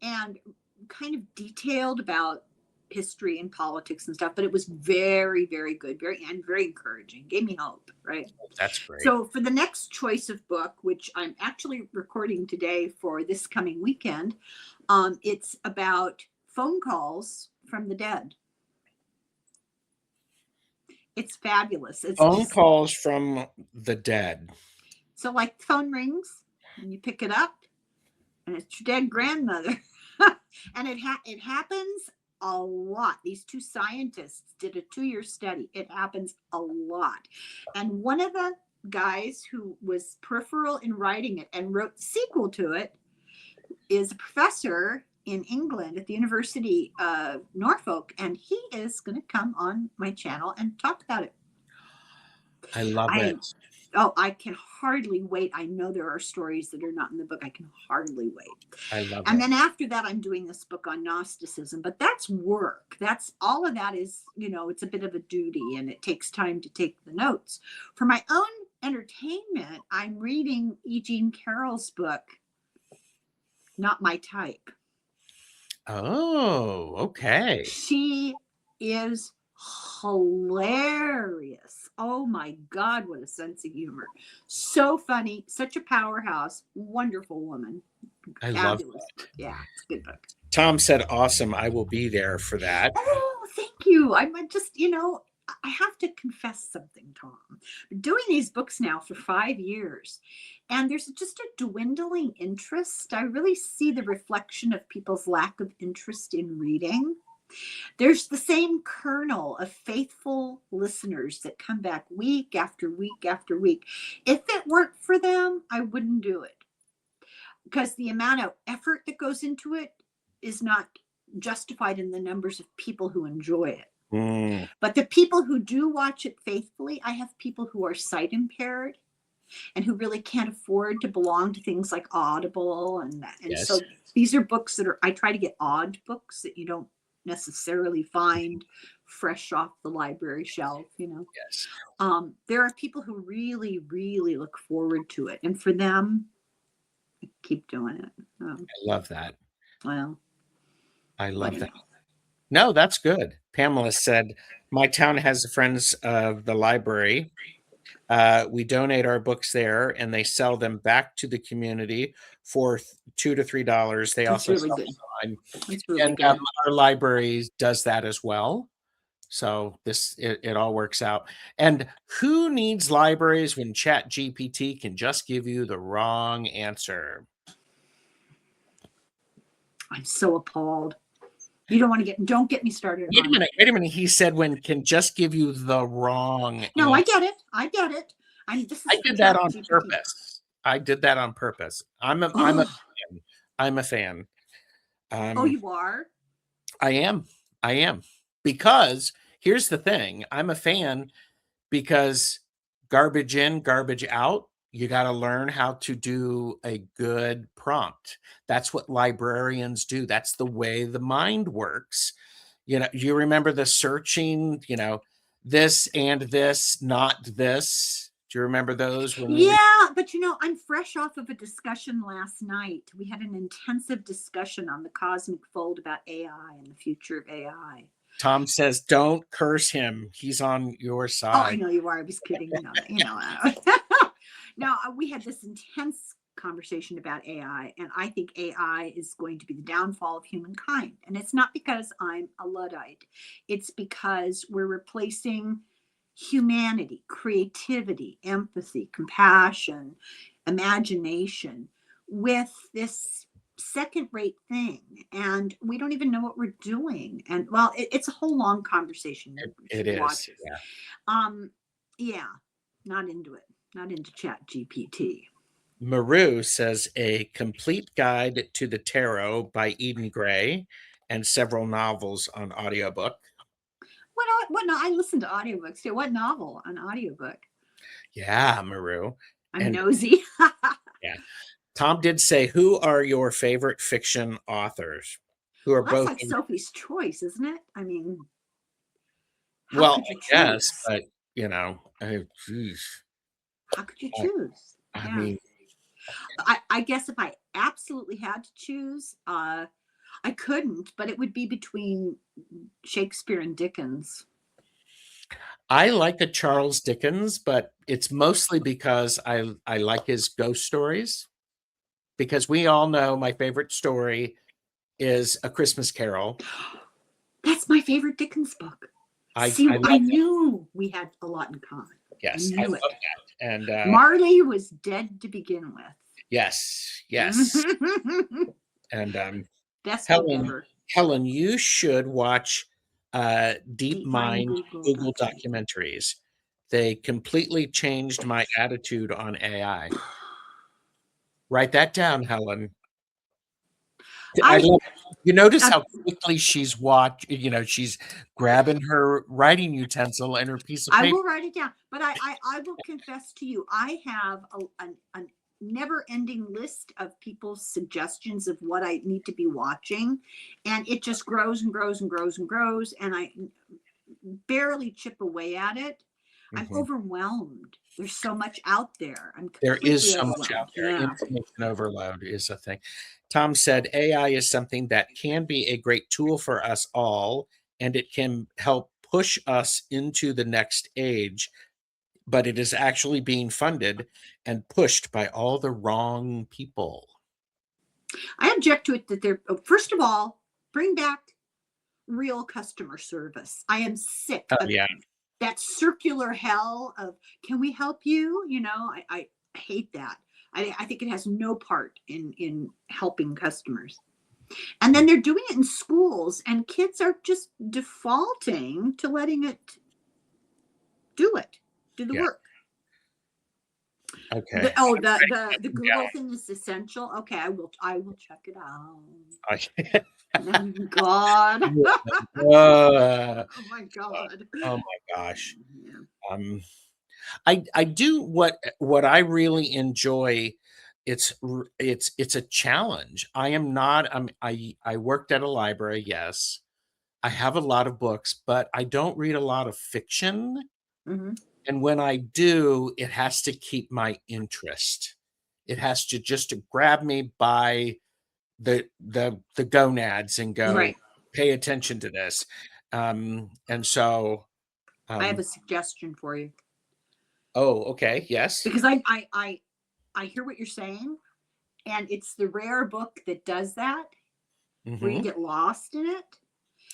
and kind of detailed about history and politics and stuff, but it was very, very good, very encouraging. Gave me hope, right? that's great. So for the next choice of book, which I'm actually recording today for this coming weekend, it's about phone calls from the dead. It's fabulous. It's Phone just calls from the dead. so like the phone rings and you pick it up and it's your dead grandmother. And it happens a lot. These two scientists did a 2-year study. It happens a lot. And one of the guys who was peripheral in writing it and wrote the sequel to it is a professor in England at the University of Norfolk, and he is going to come on my channel and talk about it. I love I it. I can hardly wait. I know there are stories that are not in the book. I can hardly wait. I love And it. then after that, I'm doing this book on Gnosticism, but that's work. That's all of that is, it's a bit of a duty and it takes time to take the notes. For my own entertainment, I'm reading E. Jean Carroll's book, Not My Type. Oh, okay. She is hilarious. Oh my God, what a sense of humor. So funny, such a powerhouse, wonderful woman. I love Fabulous book. Yeah, it's a good book. Tom said, awesome. I will be there for that. Oh, thank you. I'm just, I have to confess something, Tom. Been doing these books now for 5 years, and there's just a dwindling interest. I really see the reflection of people's lack of interest in reading. There's the same kernel of faithful listeners that come back week after week after week. If it weren't for them, I wouldn't do it because the amount of effort that goes into it is not justified in the numbers of people who enjoy it. Mm, But the people who do watch it faithfully, I have people who are sight impaired and who really can't afford to belong to things like Audible and yes. so these are books that I try to get odd books that you don't necessarily find fresh off the library shelf. Yes. There are people who really, really look forward to it, and for them, I keep doing it. I love that. Well, I love that. anyway. No, that's good. Pamela said, my town has friends of the library. We donate our books there and they sell them back to the community for $2 to $3. They That's also really sell good. online. That's really And good. our library does that as well. So it all works out. And who needs libraries when Chat GPT can just give you the wrong answer? I'm so appalled. You don't get me started Wait a on minute. Wait a minute. He said when can just give you the wrong No, I answer. get it. I get it. This I is for did that Chat on GPT. purpose. I did that on purpose. I'm a fan. I'm a fan. Oh, you are? I am. I am. Because here's the thing. I'm a fan because garbage in, garbage out. You got to learn how to do a good prompt. That's what librarians do. That's the way the mind works. You remember the searching, this and this, not this. Do you remember those when we were? Yeah, but I'm fresh off of a discussion last night. We had an intensive discussion on the cosmic fold about AI and the future of AI. Tom says, don't curse him. He's on your Oh, I side. know you are. I was kidding. No, we had this intense conversation about AI, and I think AI is going to be the downfall of humankind. And it's not because I'm a Luddite, it's because we're replacing humanity, creativity, empathy, compassion, imagination with this second rate thing, and we don't even know what we're doing. And well, it's a whole long conversation. You It should is. watch it. Yeah. Yeah, not into it, not into Chat GPT. Maru says a complete guide to the tarot by Eden Gray and several novels on audiobook. What no, I listen to audiobooks too. What novel on audiobook? Yeah, Maru. I'm And nosy. yeah, Tom did say, who are your favorite fiction authors? Who are Well, that's both like Sophie's Choice, isn't it? I mean, how well, could you yes, choose? but geez. How could you I, choose? I Yeah. mean, I guess if I absolutely had to choose, I couldn't, but it would be between Shakespeare and Dickens. I like the Charles Dickens, but it's mostly because I like his ghost stories. Because we all know my favorite story is A Christmas Carol. That's my favorite Dickens book. I See, I I love that. knew we had a lot in common. I Yes, I knew love it. that. And Marley was dead to begin with. yes. And Best book Helen, ever. Helen, you should watch Deep Deep Mind Mind Google Google documentary. documentaries. They completely changed my attitude on AI. Write that down, Helen. I I love you notice uh, how quickly she's grabbing her writing utensil and her piece of I paper. will write it down, but I will confess to you, I have a never-ending list of people's suggestions of what I need to be watching, and it just grows and grows and grows and grows, and I barely chip away at it. I'm Mhm. overwhelmed. There's so much out there. I'm There is completely so much overwhelmed. out there. Yeah. Information overload is a thing. Tom said AI is something that can be a great tool for us all, and it can help push us into the next age, but it is actually being funded and pushed by all the wrong people. I object to it that they're, first of all, bring back real customer service. I am sick Oh, of yeah. that circular hell of, can we help you? I hate that. I think it has no part in helping customers. And then they're doing it in schools, and kids are just defaulting to letting it do the Yeah. work. Okay. The Google thing is essential. Okay, I will check it out. Yeah. Oh God. Uh, Oh my God. oh my gosh. Yeah. Um, I do what I really enjoy. It's a challenge. I am not. I worked at a library. Yes, I have a lot of books, but I don't read a lot of fiction. Mm-hmm. And when I do, it has to keep my interest. It has to just to grab me by the gonads and go, Right. pay attention to this. And so, I have um, a suggestion for you, oh, okay, yes. because I hear what you're saying, and it's the rare book that does that, where you Hmm. get lost in it.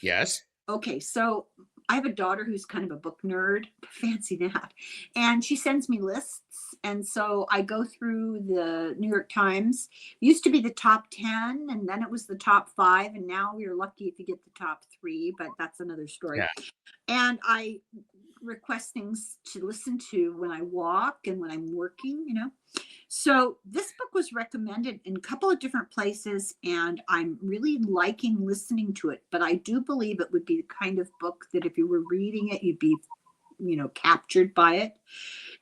Yes. Okay, so I have a daughter who's kind of a book nerd, fancy that, and she sends me lists, and so I go through the New York Times. It used to be the top 10, and then it was the top 5, and now we're lucky if you get the top 3, but that's another story. Yeah. And I request things to listen to when I walk and when I'm working. So this book was recommended in a couple of different places, and I'm really liking listening to it. But I do believe it would be the kind of book that if you were reading it, you'd be captured by it.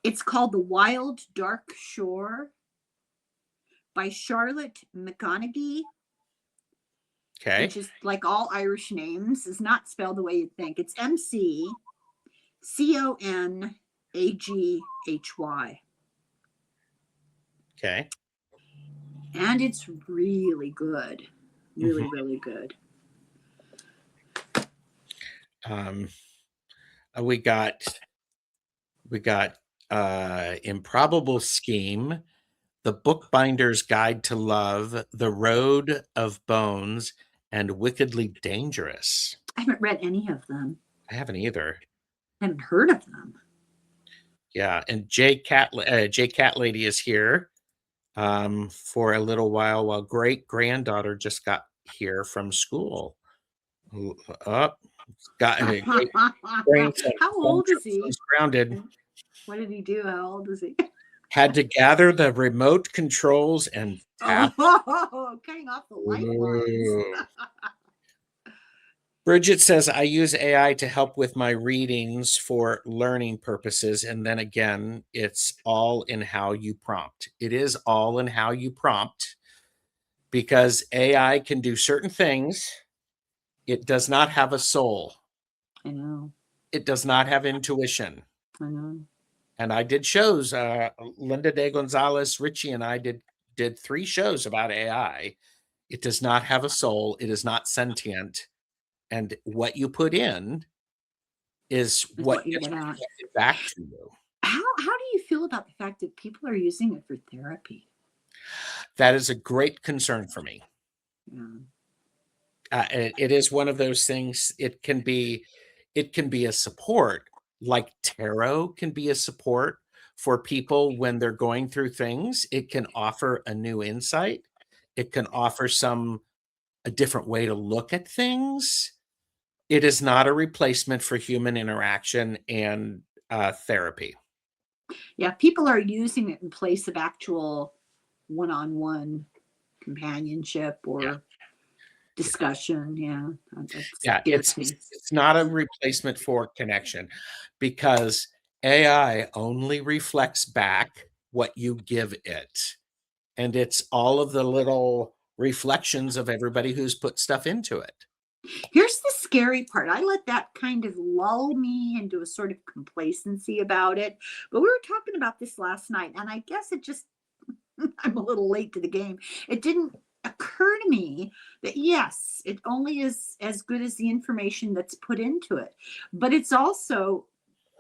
It's called The Wild Dark Shore by Charlotte McConaughey, Okay. which is like all Irish names, is not spelled the way you'd think. It's McConaghy. Okay. And it's really good. Really, Mhm. really good. Um, we got Improbable Scheme, The Bookbinder's Guide to Love, The Road of Bones, and Wickedly Dangerous. I haven't read any of them. I haven't either. I haven't heard of them. Yeah, and J Cat Lady is here for a little while great granddaughter just got here from school. Up, got a great grandson. How old is he? Grounded. What did he do? How old is he? Had to gather the remote controls and tap. Oh, cutting off the lifelines. Bridget says, I use AI to help with my readings for learning purposes. And then again, it's all in how you prompt. It is all in how you prompt because AI can do certain things. It does not have a soul. I know. It does not have intuition. I know. And I did shows. Linda De Gonzalez, Richie, and I did 3 shows about AI. It does not have a soul. It is not sentient. And what you put in is what you gets get out. reflected back to you. How do you feel about the fact that people are using it for therapy? That is a great concern for me. Yeah. It is one of those things. It can be a support, like tarot can be a support for people when they're going through things. It can offer a new insight. It can offer a different way to look at things. It is not a replacement for human interaction and therapy. Yeah, people are using it in place of actual one-on-one companionship or discussion. Yeah, Yeah, it's not a replacement for connection because AI only reflects back what you give it. And it's all of the little reflections of everybody who's put stuff into it. Here's the scary part. I let that kind of lull me into a sort of complacency about it. But we were talking about this last night, and I guess it just, I'm a little late to the game. It didn't occur to me that yes, it only is as good as the information that's put into it, but it's also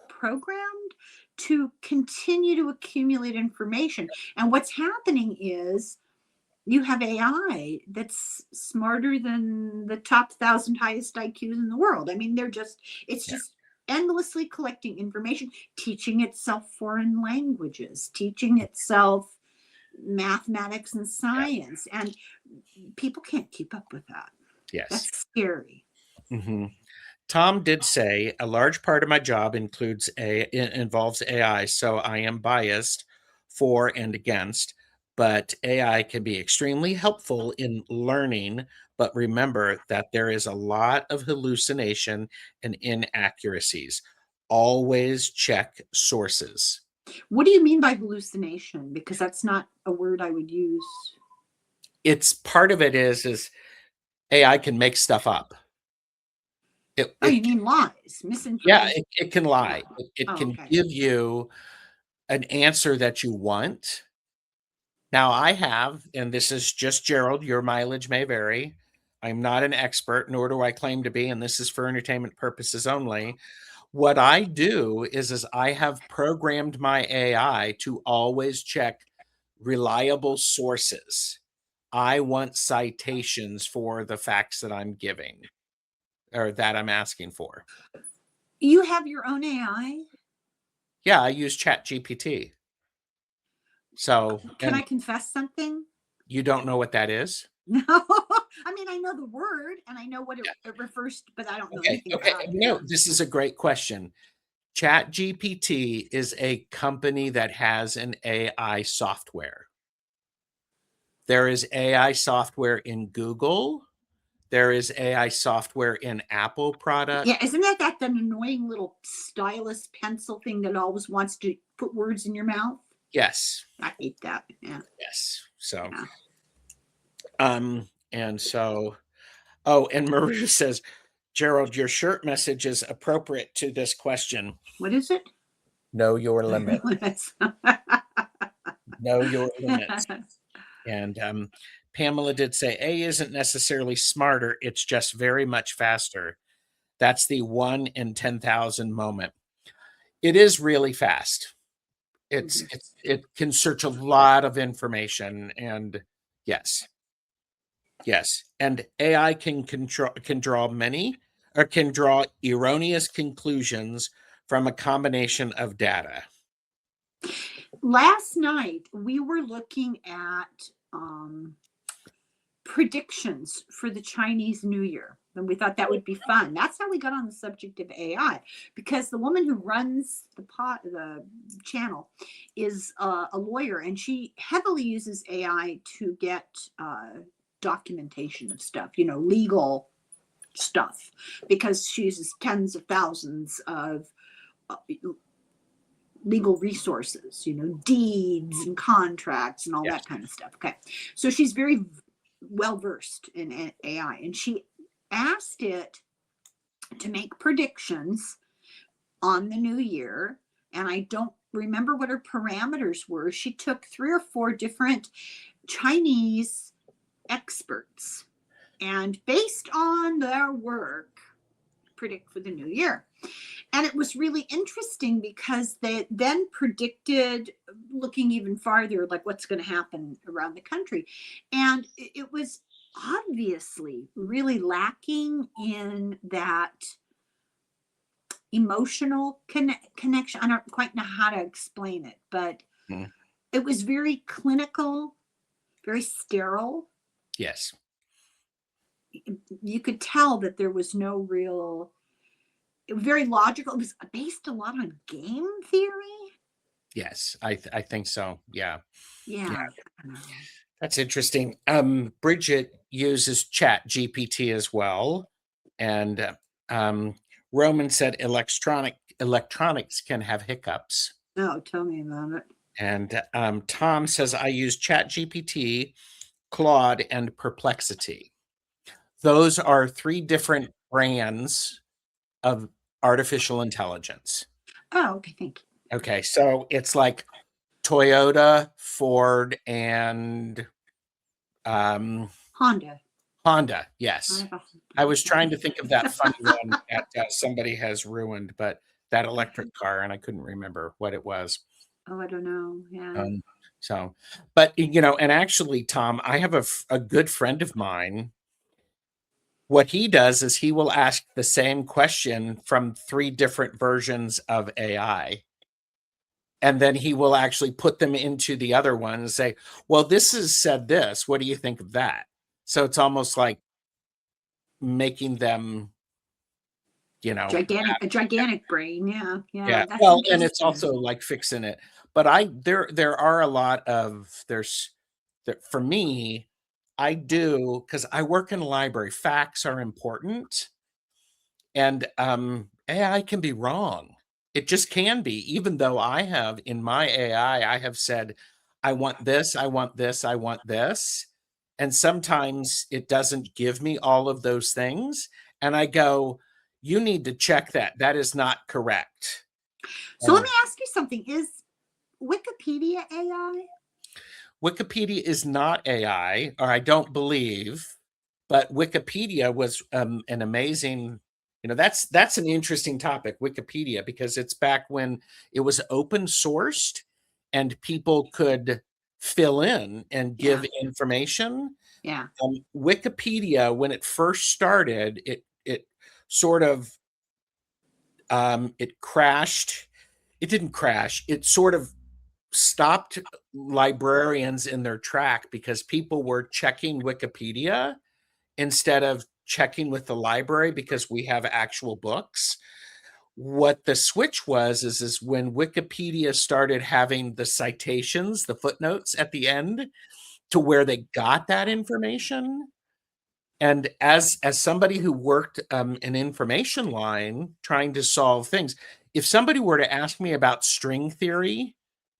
programmed to continue to accumulate information. And what's happening is you have AI that's smarter than the top 1,000 highest IQs in the world. I mean, it's Yeah. just endlessly collecting information, teaching itself foreign languages, teaching itself mathematics and science. And people can't keep up with that. Yes. That's scary. Mhm. Tom did say a large part of my job involves AI, so I am biased for and against, but AI can be extremely helpful in learning. But remember that there is a lot of hallucination and inaccuracies. Always check sources. What do you mean by hallucination? Because that's not a word I would use. It's part of it is AI can make stuff up. You It mean lies, Yeah, misinformation? it can lie. Yeah. It Oh, can okay. give you an answer that you want. Now I have, and this is just Gerald, your mileage may vary. I'm not an expert, nor do I claim to be, and this is for entertainment purposes only. What I do is I have programmed my AI to always check reliable sources. I want citations for the facts that I'm giving or that I'm asking for. You have your own AI? Yeah, I use ChatGPT. So, Can I and confess something? you don't know what that is? No. I mean, I know the word and I know what Yeah. it refers to, but I don't know Okay. anything Okay. about it. No, this is a great question. ChatGPT is a company that has an AI software. There is AI software in Google. There is AI software in Apple products. Yeah, isn't that annoying little stylus pencil thing that always wants to put words in your mouth? Yes. I hate that. Yeah. Yes. So, Yeah. and so, oh, and Maria says, Gerald, your shirt message is appropriate to this question. What is it? Know your limit. Know your limits. And Pamela did say A isn't necessarily smarter, it's just very much faster. That's the 1 in 10,000 moment. It is really fast. It can search a lot of information, and yes. Yes. And AI can draw many, or can draw erroneous conclusions from a combination of data. Last night we were looking at predictions for the Chinese New Year, and we thought that would be fun. That's how we got on the subject of AI, because the woman who runs the channel is a lawyer, and she heavily uses AI to get documentation of stuff, legal stuff, because she uses tens of thousands of legal resources, deeds and contracts and all that kind of stuff. Okay. So she's very well versed in AI, and she asked it to make predictions on the new year. And I don't remember what her parameters were. She took 3 or 4 different Chinese experts, and based on their work, predict for the new year. And it was really interesting because they then predicted, looking even farther, like what's going to happen around the country. And it was obviously really lacking in that emotional connection. I don't quite know how to explain it, but it was very clinical, very sterile. Yes. You could tell that there was no real, very logical. It was based a lot on game theory. Yes, I think so. Yeah. Yeah. That's interesting. Bridget uses Chat GPT as well. And Roman said electronics can have hiccups. Oh, tell me about it. And Tom says, I use Chat GPT, Claude, and Perplexity. Those are 3 different brands of artificial intelligence. Oh, okay, thank you. Okay, so it's like Toyota, Ford, and Honda. Honda. Yes, I was trying to think of that funny one that somebody has ruined, but that electric car, and I couldn't remember what it was. Oh, I don't know. Yeah. So, but and actually, Tom, I have a good friend of mine. What he does is he will ask the same question from 3 different versions of AI. And then he will actually put them into the other one and say, well, this has said this. What do you think of that? So it's almost like making them, a gigantic brain. Yeah. yeah. That's Well, and it's interesting. also like fixing it. But there are a lot of for me, I do, because I work in a library. Facts are important. And AI can be wrong. It just can be, even though I have in my AI, I have said, I want this, I want this, I want this. And sometimes it doesn't give me all of those things. And I go, you need to check that. That is not correct. So let me ask you something. Is Wikipedia AI? Wikipedia is not AI, or I don't believe, but Wikipedia was an amazing, that's an interesting topic, Wikipedia, because it's back when it was open sourced and people could fill in and give information. Yeah. Wikipedia, when it first started, it sort of it crashed. It didn't crash. It sort of stopped librarians in their track because people were checking Wikipedia instead of checking with the library because we have actual books. What the switch was is when Wikipedia started having the citations, the footnotes at the end to where they got that information, And as somebody who worked an information line trying to solve things, if somebody were to ask me about string theory,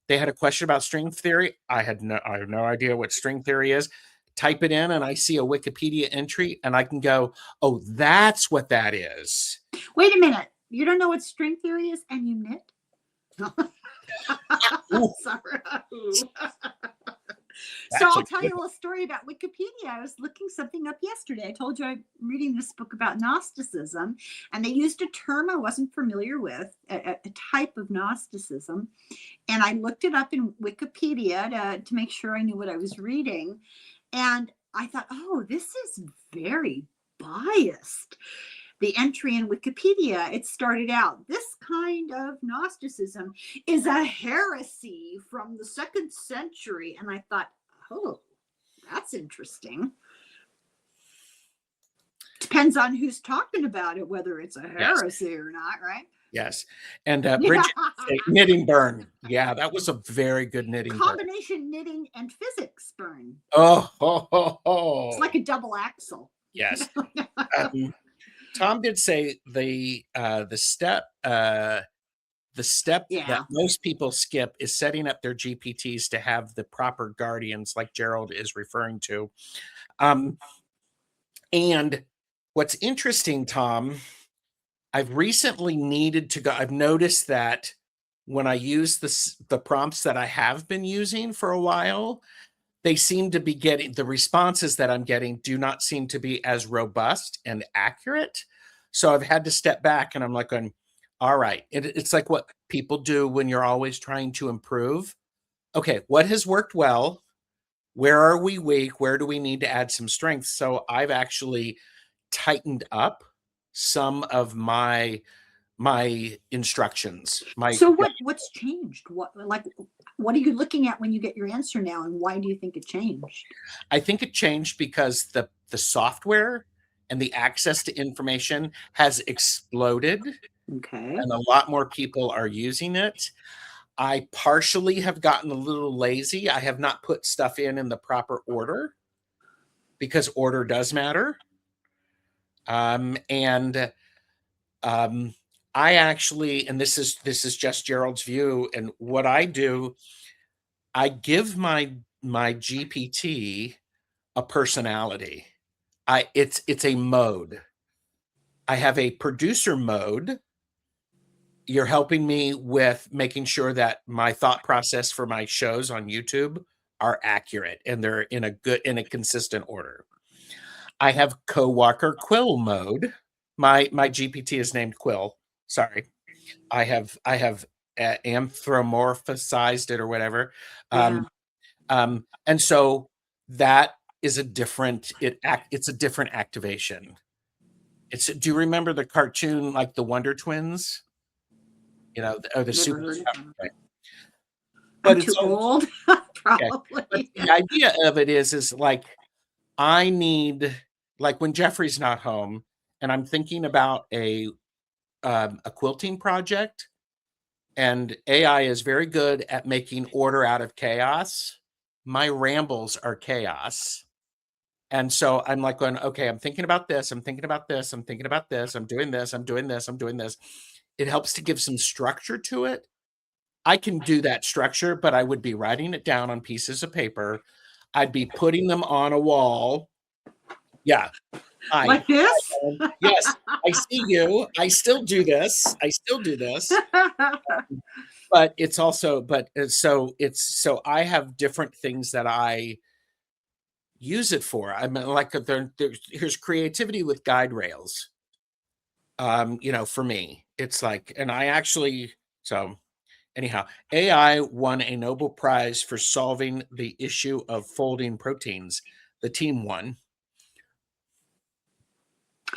they had a question about string theory. I have no idea what string theory is. Type it in, and I see a Wikipedia entry, and I can go, "Oh, that's what that is." Wait a minute. You don't know what string theory is, and you knit? Ooh, Sorry. So that's I'll a tell good you a little story about Wikipedia. I was looking something up yesterday. I told you I'm reading this book about Gnosticism, and they used a term I wasn't familiar with, a type of Gnosticism. And I looked it up in Wikipedia to make sure I knew what I was reading. And I thought, oh, this is very biased. The entry in Wikipedia, it started out, this kind of Gnosticism is a heresy from the 2nd century. And I thought, oh, that's interesting. Depends on who's talking about it, whether it's a Yes, heresy or not, right? yes. And Yeah. Bridget, knitting burn. Yeah, that was a very good knitting burn. Combination knitting and physics burn. Oh, ho, ho, It's ho. like a double axle. Yes. Tom did say the step that Yeah. most people skip is setting up their GPTs to have the proper guardians, like Gerald is referring to. And what's interesting, Tom, I've recently needed to go. I've noticed that when I use the prompts that I have been using for a while, they seem to be getting the responses that I'm getting do not seem to be as robust and accurate. So I've had to step back, and I'm like going, all right, it's like what people do when you're always trying to improve. Okay, what has worked well? Where are we weak? Where do we need to add some strength? So I've actually tightened up some of my instructions. So what's changed? What are you looking at when you get your answer now, and why do you think it changed? I think it changed because the software and the access to information has exploded, Okay. and a lot more people are using it. I partially have gotten a little lazy. I have not put stuff in the proper order because order does matter. And I actually, and this is just Gerald's view, and what I do, I give my GPT a personality. It's a mode. I have a producer mode. You're helping me with making sure that my thought process for my shows on YouTube are accurate and they're in a consistent order. I have co-worker Quill mode. My GPT is named Quill. Sorry. I have anthropomorphized it or whatever. Yeah. And so that is a different it's a different activation. Do you remember the cartoon like the Wonder Twins? Or the Never super heard of them. right. I'm But too it's all old, okay. But probably. the idea of it is like I need like when Jeffrey's not home and I'm thinking about a quilting project, and AI is very good at making order out of chaos. My rambles are chaos. And so I'm like going, okay, I'm thinking about this. I'm thinking about this. I'm thinking about this. I'm doing this. I'm doing this. I'm doing this. It helps to give some structure to it. I can do that structure, but I would be writing it down on pieces of paper. I'd be putting them on a wall. Yeah. Hi. Like this? Yes, I see you. I still do this. I still do this. But it's also, so I have different things that I use it for. I mean, like here's creativity with guide rails. For me, it's like, and I actually, so anyhow, AI won a Nobel Prize for solving the issue of folding proteins. The team won.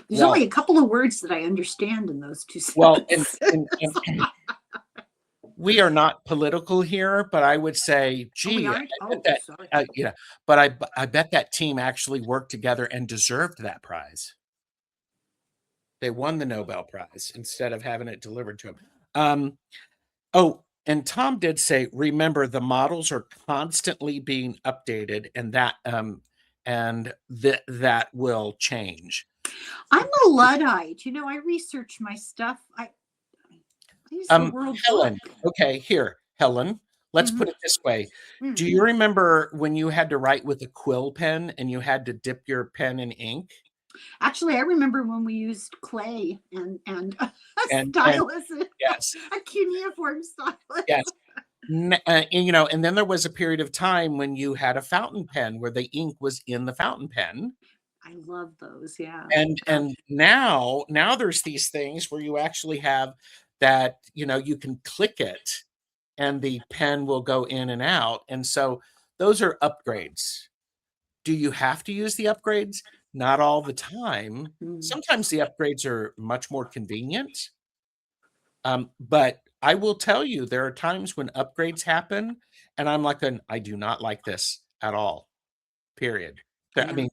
There's Well, only a couple of words that I understand in those two well, sentences. we are not political here, but I would say, Oh, we gee, I aren't? bet Oh, that, sorry. but I bet that team actually worked together and deserved that prize. They won the Nobel Prize instead of having it delivered to them. Oh, and Tom did say, remember, the models are constantly being updated, and and that will change. I'm a Luddite. You know, I research my stuff. I use the World Book. Helen, okay, here, Helen, let's Hmm. put it this way. Do you remember when you had to write with a quill pen and you had to dip your pen in ink? Actually, I remember when we used clay and a And stylus, yes, a cuneiform stylus. yes. And then there was a period of time when you had a fountain pen where the ink was in the fountain pen. I love those. Yeah. And now there's these things where you actually have that, you can click it and the pen will go in and out. And so those are upgrades. Do you have to use the upgrades? Not all the time. Mm. Sometimes the upgrades are much more convenient. But I will tell you, there are times when upgrades happen, and I'm like, I do not like this at all. Period. I Yeah. mean,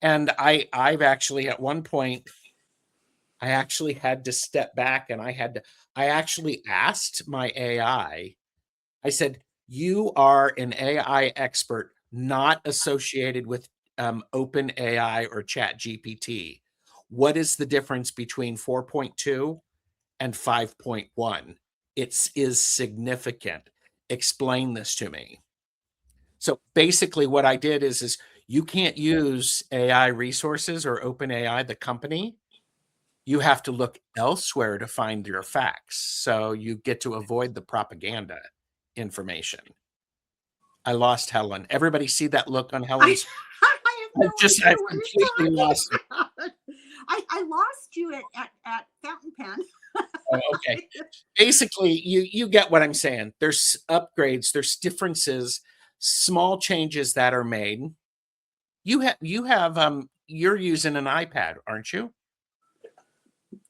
and I've actually at one point, I actually had to step back and I actually asked my I said, you are an AI expert not associated with Open AI or Chat GPT. What is the difference between 4.2 and 5.1? It is significant. Explain this to me. So basically what I did is you can't use AI resources or Open AI, the company. You have to look elsewhere to find your facts. So you get to avoid the propaganda information. I lost Helen. Everybody see that look on I, Helen's? I have no idea I've what completely you're talking lost it. about. I lost you at fountain pen. Oh, okay. Basically, you get what I'm saying. There's upgrades, there's differences, small changes that are made. You're using an iPad, aren't you?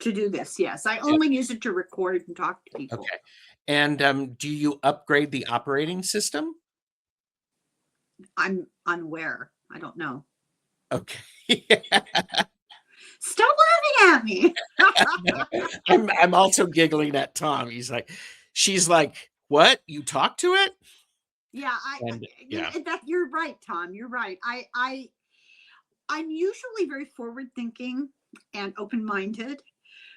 To do this, yes. I Yeah. only use it to record and talk to people. Okay. And do you upgrade the operating system? I'm unaware. I don't know. Okay. Stop laughing at me. I'm also giggling at Tom. She's like, what? You talk to it? Yeah, And you know, yeah. that you're right, Tom. You're right. I'm usually very forward thinking and open minded,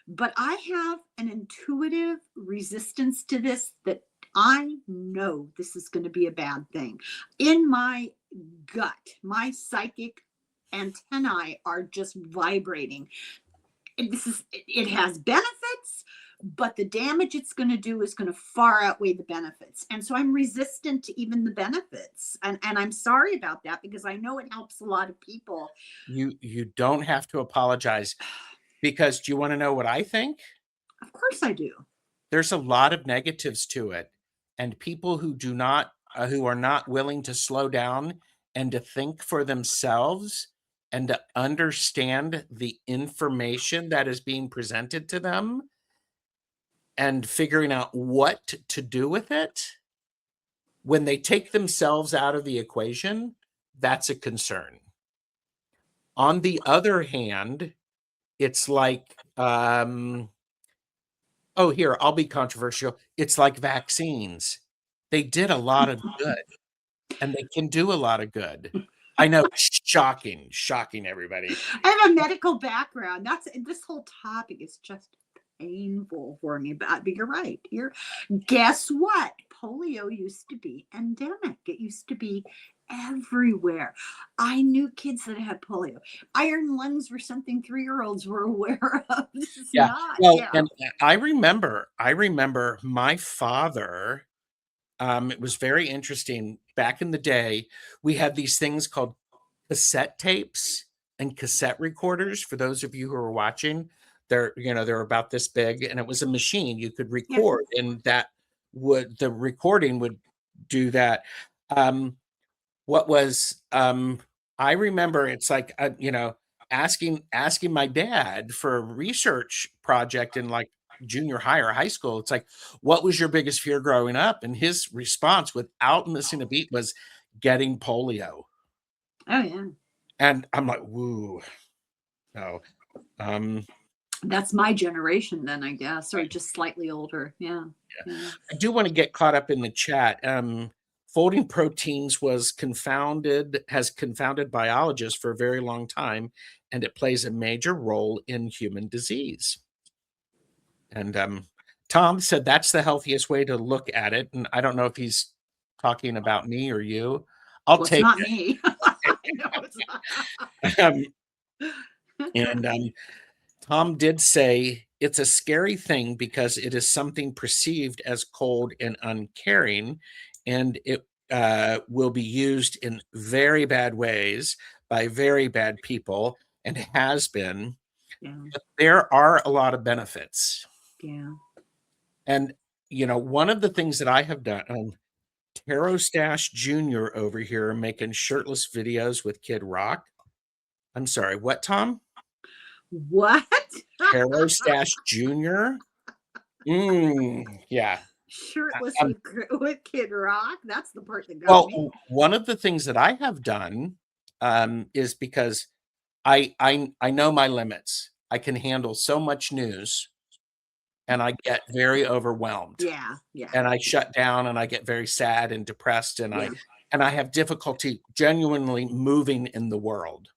but I have an intuitive resistance to this that I know this is going to be a bad thing. In my gut, my psychic antennae are just vibrating. And it has benefits, but the damage it's going to do is going to far outweigh the benefits. And so I'm resistant to even the benefits. And I'm sorry about that because I know it helps a lot of people. You don't have to apologize, because do you want to know what I think? Of course I do. There's a lot of negatives to it, and people who are not willing to slow down and to think for themselves and to understand the information that is being presented to them and figuring out what to do with it, when they take themselves out of the equation, that's a concern. On the other hand, it's like, oh, here, I'll be controversial. It's like vaccines. They did a lot of good, and they can do a lot of good. I know, shocking, everybody. I have a medical background. That's this whole topic is just painful for me. But you're right. Guess what? Polio used to be endemic. It used to be everywhere. I knew kids that had polio. Iron lungs were something 3-year-olds were aware of. This is Yeah. not. Well, Yeah. and I remember my father. It was very interesting. Back in the day, we had these things called cassette tapes and cassette recorders. For those of you who are watching, they're about this big, and it was a machine you could Yeah. record, and the recording would do that. Um, what was I remember it's like, asking my dad for a research project in like junior high or high school. It's like, what was your biggest fear growing up? And his response, without missing a beat, was getting polio. Oh yeah. And I'm like, woo, no. um That's my generation then, I guess, or just slightly older. Yeah. yeah. Yeah. I do want to get caught up in the chat. folding proteins has confounded biologists for a very long time, and it plays a major role in human disease. And Tom said that's the healthiest way to look at it. And I don't know if he's talking about me or you. I'll Well, it's take not me. I know it's not. it. And Tom did say it's a scary thing because it is something perceived as cold and uncaring, and it will be used in very bad ways by very bad people and has been. Yeah, But there are a lot of benefits. yeah. And, one of the things that I have done, Tarotstache Jr. over here making shirtless videos with Kid Rock. I'm sorry, what, Tom? What? Tarotstache Jr.? Yeah. Shirtless Um, with Kid Rock? That's the part that got me. well, one of the things that I have done is because I know my limits. I can handle so much news, and I get very overwhelmed. Yeah, yeah, And I shut down, and I get very sad and depressed, and yeah. I have difficulty genuinely moving in the world.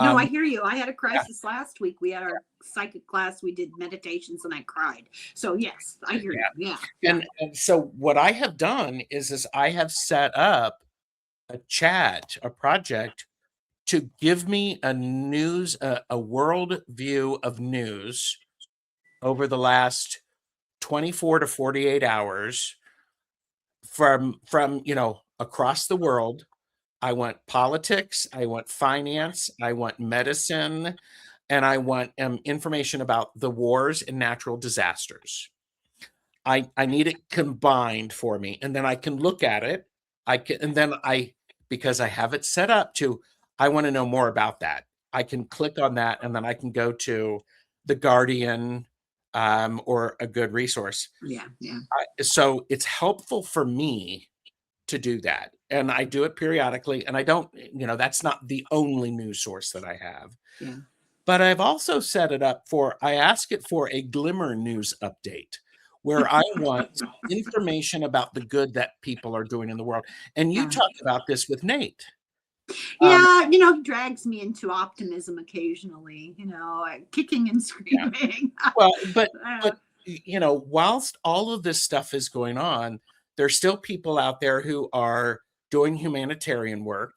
No, I Um, hear you. I had a yeah, crisis last week. We had our psychic class. We did meditations and I cried. So yes, I hear you. yeah. Yeah, yeah. And so what I have done is I have set up a project to give me a world view of news over the last 24 to 48 hours from across the world. I want politics, I want finance, I want medicine, and I want information about the wars and natural disasters. I need it combined for me, and then I can look at it. I can, and then because I have it set up to, I want to know more about that. I can click on that, and then I can go to the Guardian, or a good resource. Yeah, yeah. So it's helpful for me to do that, and I do it periodically. And I don't, that's not the only news source that I have. Yeah. But I've also set it up I ask it for a glimmer news update where I want information about the good that people are doing in the world. And you Yeah. talked about this with Nate. Um, Yeah, he drags me into optimism occasionally, kicking and yeah. screaming. Well, Uh, but whilst all of this stuff is going on, there's still people out there who are doing humanitarian work.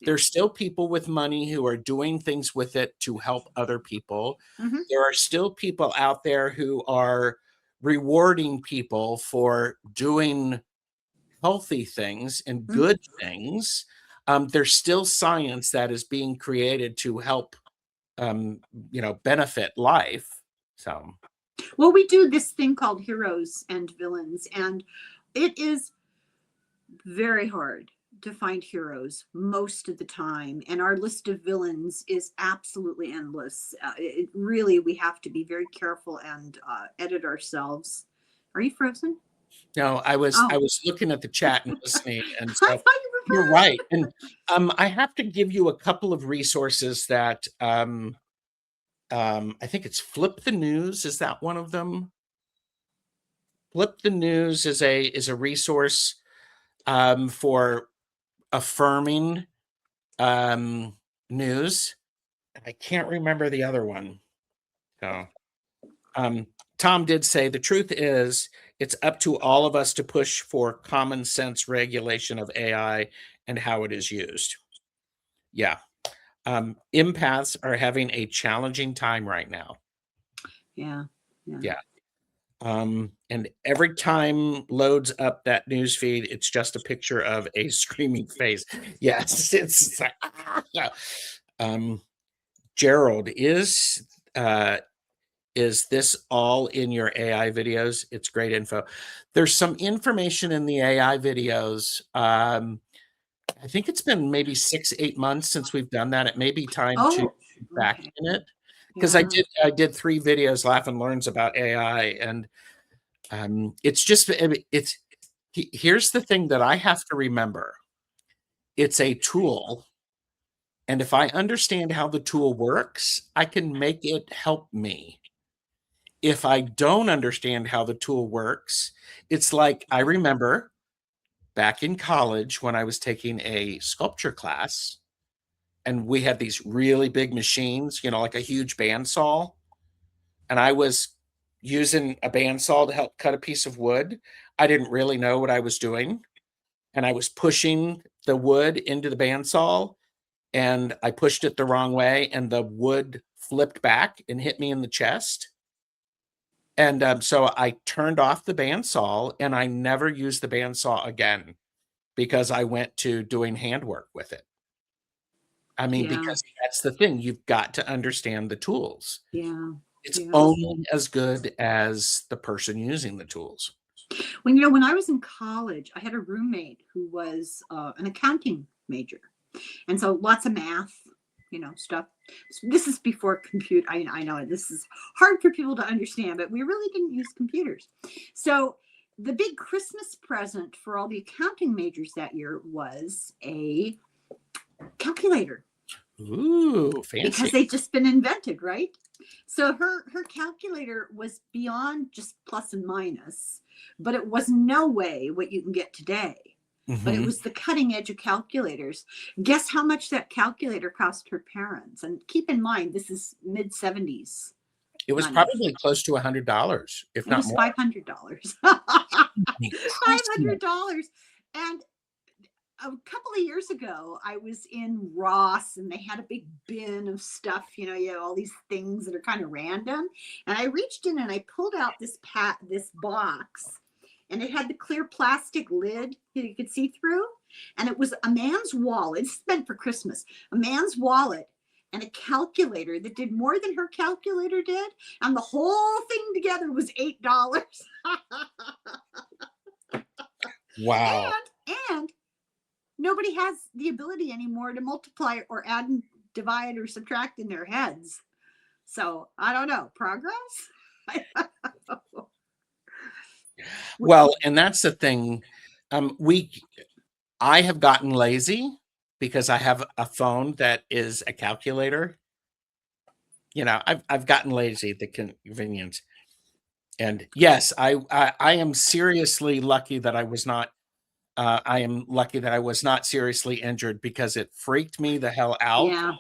yeah. There's still people with money who are doing things with it to help other people. Mhm, There are still people out there who are rewarding people for doing healthy things and mhm. good things. There's still science that is being created to help, benefit life. So, Well, we do this thing called heroes and villains, and it is very hard to find heroes most of the time. And our list of villains is absolutely endless. It really, we have to be very careful and edit ourselves. Are you frozen? no, I was Oh, I was looking at the chat and listening, I and thought so you were you're frozen. right. And I have to give you a couple of resources that I think it's Flip the News. Is that one of them? Flip the News is a resource for affirming news. I can't remember the other one. So, um, Tom did say the truth is it's up to all of us to push for common sense regulation of AI and how it is used. Yeah. Empaths are having a challenging time right now. Yeah, yeah. Yeah. And every time loads up that news feed, it's just a picture of a screaming face. Yes, it's like, ah! Yeah. Um, Gerald, is this all in your AI videos? It's great info. There's some information in the AI videos. I think it's been maybe 6, 8 months since we've done that. It may be time to Oh, get back okay. in it because I Yeah. did 3 videos, Laugh and Learns about AI, and it's just here's the thing that I have to remember. It's a tool, and if I understand how the tool works, I can make it help me. If I don't understand how the tool works, it's like I remember back in college when I was taking a sculpture class, and we had these really big machines, like a huge bandsaw, and I was using a bandsaw to help cut a piece of wood. I didn't really know what I was doing, and I was pushing the wood into the bandsaw, and I pushed it the wrong way, and the wood flipped back and hit me in the chest. And so I turned off the bandsaw, and I never used the bandsaw again because I went to doing handwork with it. I mean, Yeah. because that's the thing, you've got to understand the tools. Yeah. It's Yeah. only as good as the person using the tools. When I was in college, I had a roommate who was an accounting major. And so lots of math, stuff. So this is before computer. I know this is hard for people to understand, but we really didn't use computers. So the big Christmas present for all the accounting majors that year was a calculator. Ooh, fancy. Because they'd just been invented, right? So her calculator was beyond just plus and minus, but it was no way what you can get today. But it was the cutting edge of calculators. Guess how much that calculator cost her parents? And keep in mind, this is mid 70s. It was probably close to $100, if not more. $500. $500. And a couple of years ago, I was in Ross, and they had a big bin of stuff. You have all these things that are kind of random. And I reached in and I pulled out this box, and it had the clear plastic lid that you could see through. And it was a man's wallet. It's meant for Christmas. A man's wallet and a calculator that did more than her calculator did. And the whole thing together was $8. Wow. And nobody has the ability anymore to multiply or add and divide or subtract in their heads. So I don't know. Progress? Well, and that's the thing. I have gotten lazy because I have a phone that is a calculator. I've gotten lazy at the convenience. And yes, I am seriously lucky that I was not. I am lucky that I was not seriously injured because it freaked me the hell out. Yeah.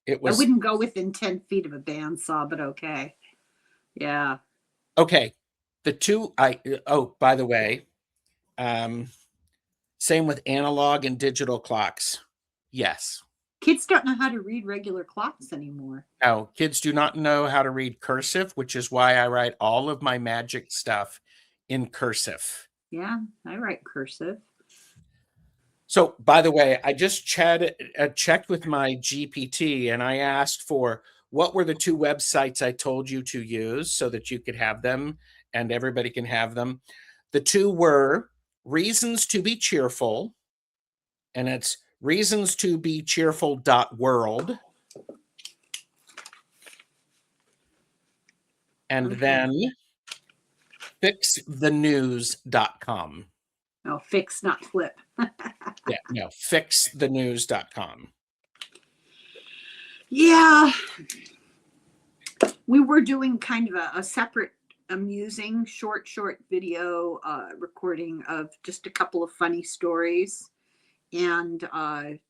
It was. I wouldn't go within 10 feet of a bandsaw, but okay. Yeah. Okay. By the way, same with analog and digital clocks. Yes. Kids don't know how to read regular clocks anymore. No, kids do not know how to read cursive, which is why I write all of my magic stuff in cursive. Yeah, I write cursive. So, by the way, I just checked with my GPT, and I asked for what were the 2 websites I told you to use so that you could have them and everybody can have them. The 2 were Reasons to Be Cheerful, and it's reasonstobecheerful.world. And then fixthenews.com. No, fix, not flip. Yeah, no, fixthenews.com. Yeah. We were doing kind of a separate amusing short video recording of just a couple of funny stories. And I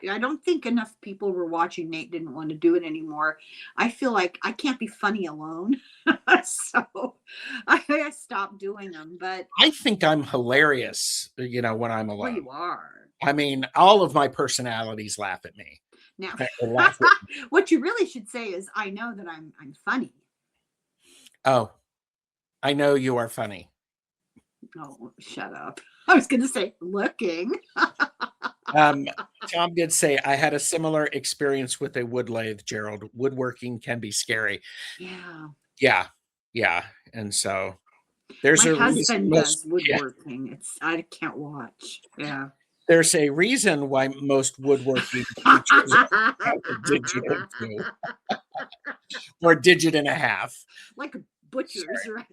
don't think enough people were watching. Nate didn't want to do it anymore. I feel like I can't be funny alone. So I stopped doing them. But I think I'm hilarious, when I'm alone. Well, you are. I mean, all of my personalities laugh at me. Now, what you really should say is, I know that I'm funny. Oh, I know you are funny. Oh, shut up. I was going to say looking. Tom did say, I had a similar experience with a wood lathe, Gerald. Woodworking can be scary. Yeah. Yeah. And so there's My a husband does woodworking. Yeah. I can't watch. Yeah. There's a reason why most woodworking teachers have a digit or 2 or a digit and a half. Like a butcher's, right?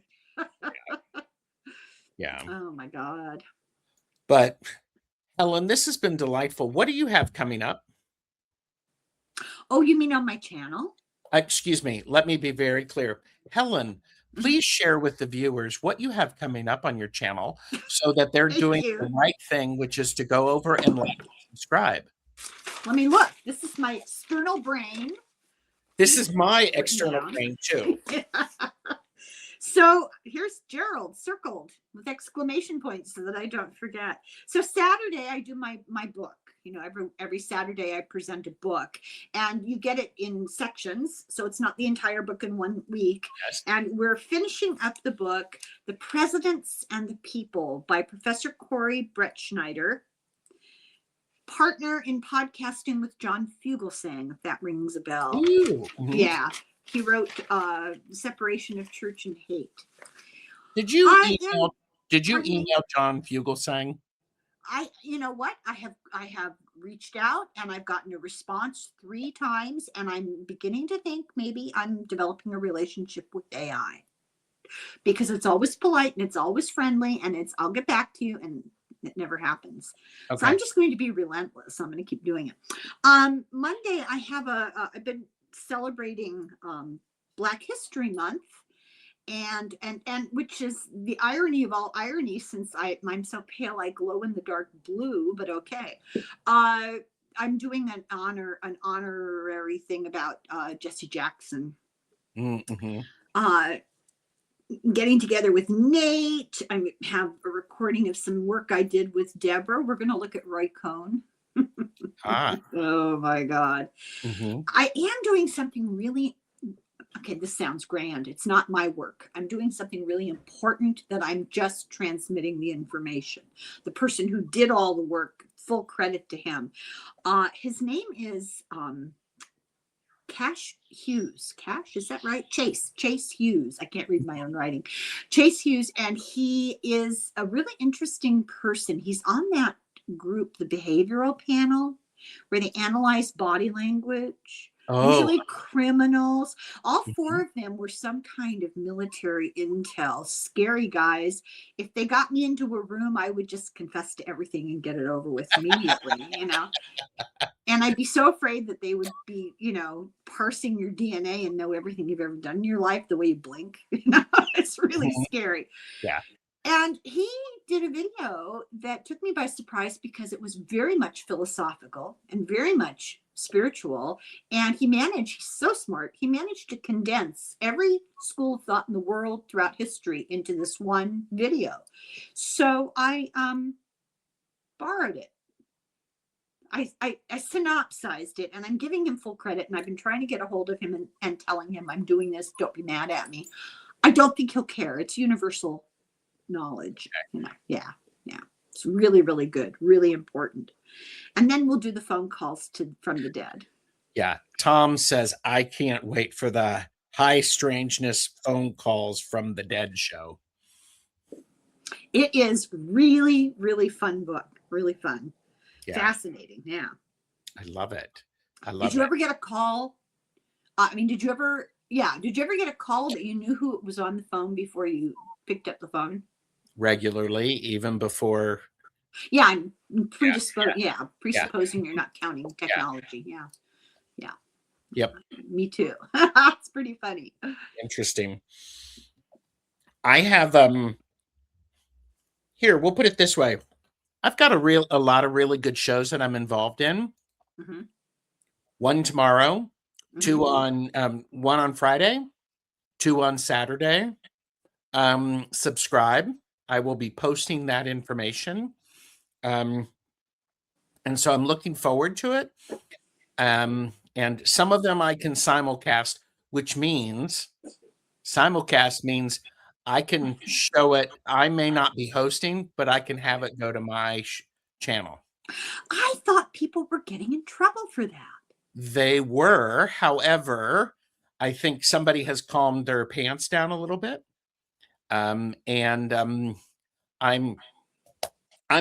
Yeah. Oh my God. But Helen, this has been delightful. What do you have coming up? Oh, you mean on my channel? Excuse me. Let me be very clear. Helen, please share with the viewers what you have coming up on your channel so that they're Thank doing the you. right thing, which is to go over and like and subscribe. Let me look. This is my external brain. This is my Written external down. brain too. So here's Gerald circled with exclamation points so that I don't forget. So Saturday I do my book. You know, every Saturday I present a book, and you get it in sections, so it's not the entire book in 1 week. Yes. And we're finishing up the book, The Presidents and the People by Professor Corey Brettschneider, partner in podcasting with John Fugelsang, if that rings a bell. Ooh, Yeah. He wrote Separation of Church and Hate. Did you email John Fugelsang? You know what? I have reached out and I've gotten a response 3 times, and I'm beginning to think maybe I'm developing a relationship with AI, because it's always polite and it's always friendly and it's I'll get back to you, and it never happens. Okay. So I'm just going to be relentless. I'm going to keep doing it. Monday I have I've been celebrating Black History Month, and which is the irony of all ironies, since I'm so pale I glow in the dark blue, but okay. I'm doing an honorary thing about Jesse Jackson. Mm-hmm. Getting together with Nate. I have a recording of some work I did with Deborah. We're going to look at Roy Cohn. Oh my God. Mm-hmm. I am doing something really, okay, this sounds grand. It's not my work. I'm doing something really important that I'm just transmitting the information. The person who did all the work, full credit to him. His name is Cash Hughes. Cash, is that right? Chase Hughes. I can't read my own writing. Chase Hughes, and he is a really interesting person. He's on that group, the behavioral panel, where they analyze body language. Usually criminals. All 4 of them were some kind of military intel, scary guys. If they got me into a room, I would just confess to everything and get it over with immediately, you know. And I'd be so afraid that they would be, you know, parsing your DNA and know everything you've ever done in your life the way you blink. You know, it's really scary. Yeah. And he did a video that took me by surprise because it was very much philosophical and very much spiritual. And he's so smart, he managed to condense every school of thought in the world throughout history into this one video. So I borrowed it. I synopsized it, and I'm giving him full credit, and I've been trying to get a hold of him and telling him I'm doing this. Don't be mad at me. I don't think he'll care. It's universal knowledge. You know? Yeah. It's really, really good, really important. And then we'll do the phone calls from the dead. Yeah. Tom says, I can't wait for the high strangeness phone calls from the dead show. It is really, really fun book. Really fun. Yeah. Fascinating. Yeah. I love it. Did you ever get a call? Did you ever get a call that you knew who was on the phone before you picked up the phone? Regularly, even before. Yeah, I'm presupposing you're not counting technology. Yeah. Yep. Me too. It's pretty funny. Interesting. I have here, we'll put it this way. I've got a lot of really good shows that I'm involved in. Mm-hmm. One tomorrow, mm-hmm. One on Friday, 2 on Saturday. Subscribe. I will be posting that information. And so I'm looking forward to it. And some of them I can simulcast, which means I can show it. I may not be hosting, but I can have it go to my channel. I thought people were getting in trouble for that. They were. However, I think somebody has calmed their pants down a little bit. I'm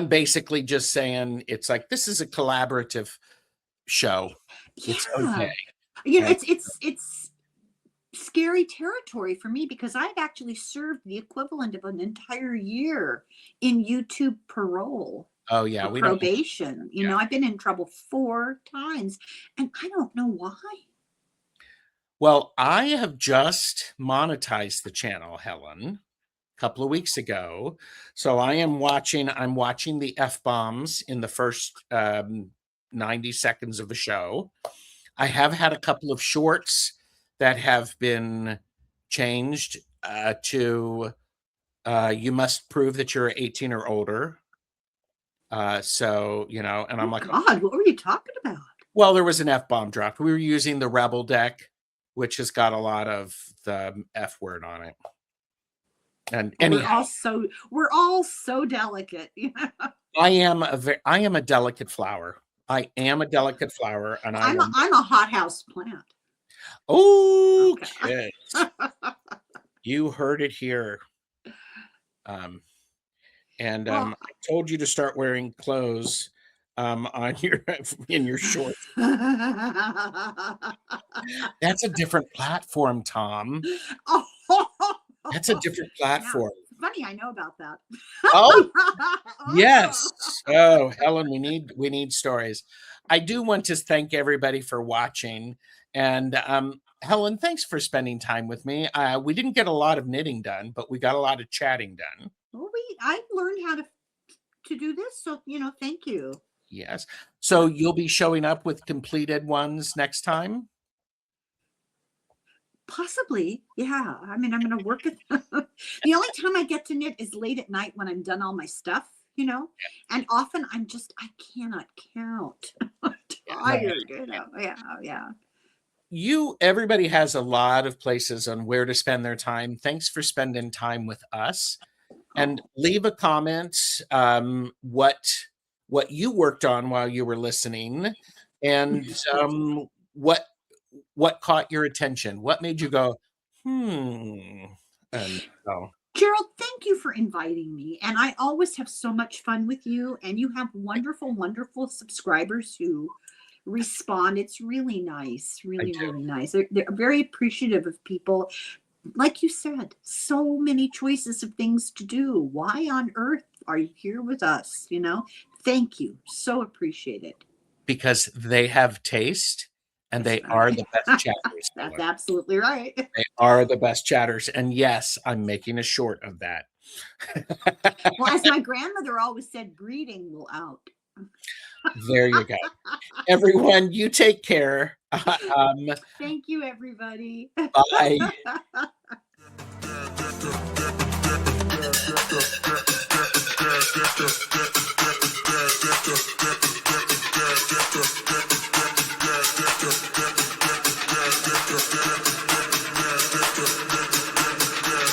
basically just saying it's like, this is a collaborative show. Yeah. It's okay. You know, it's scary territory for me because I've actually served the equivalent of an entire year in YouTube parole. Oh yeah, we probation. You know, I've been in trouble 4 times, and I don't know why. Well, I have just monetized the channel, Helen, a couple of weeks ago. So I'm watching the F-bombs in the first 90 seconds of the show. I have had a couple of shorts that have been changed to you must prove that you're 18 or older. So, and I'm like, God, what were you talking about? well, there was an F-bomb dropped. We were using the Rebel deck, which has got a lot of the F word on it. And anyhow, we're all so delicate. I am a delicate flower. I am a delicate flower, and I'm a hothouse plant. Oh, okay. Kids, you heard it here. I told you to start wearing clothes on in your shorts. That's a different platform, Tom. That's a different platform. Yeah, funny, I know about that. Oh, yes. Oh, Helen, we need stories. I do want to thank everybody for watching, and Helen, thanks for spending time with me. We didn't get a lot of knitting done, but we got a lot of chatting done. Well, I learned how to do this, so thank you. Yes. So you'll be showing up with completed ones next time? Possibly, yeah. I mean, I'm going to work it. The only time I get to knit is late at night when I'm done all my stuff, and often I cannot count. I'm tired, Yeah. Everybody has a lot of places on where to spend their time. Thanks for spending time with us. And leave a comment what you worked on while you were listening, and what caught your attention, what made you go and Gerald, thank you for inviting me, and I always have so much fun with you, and you have wonderful subscribers who respond. It's really nice, really nice. They're very appreciative of people. Like you said, so many choices of things to do. Why on earth are you here with us? Thank you. So appreciate it. Because they have taste, and they are the best chatters. That's absolutely right. They are the best chatters. And yes, I'm making a short of that. Well, as my grandmother always said, breeding will out. There you go. Everyone, you take care. Thank you, everybody. Bye.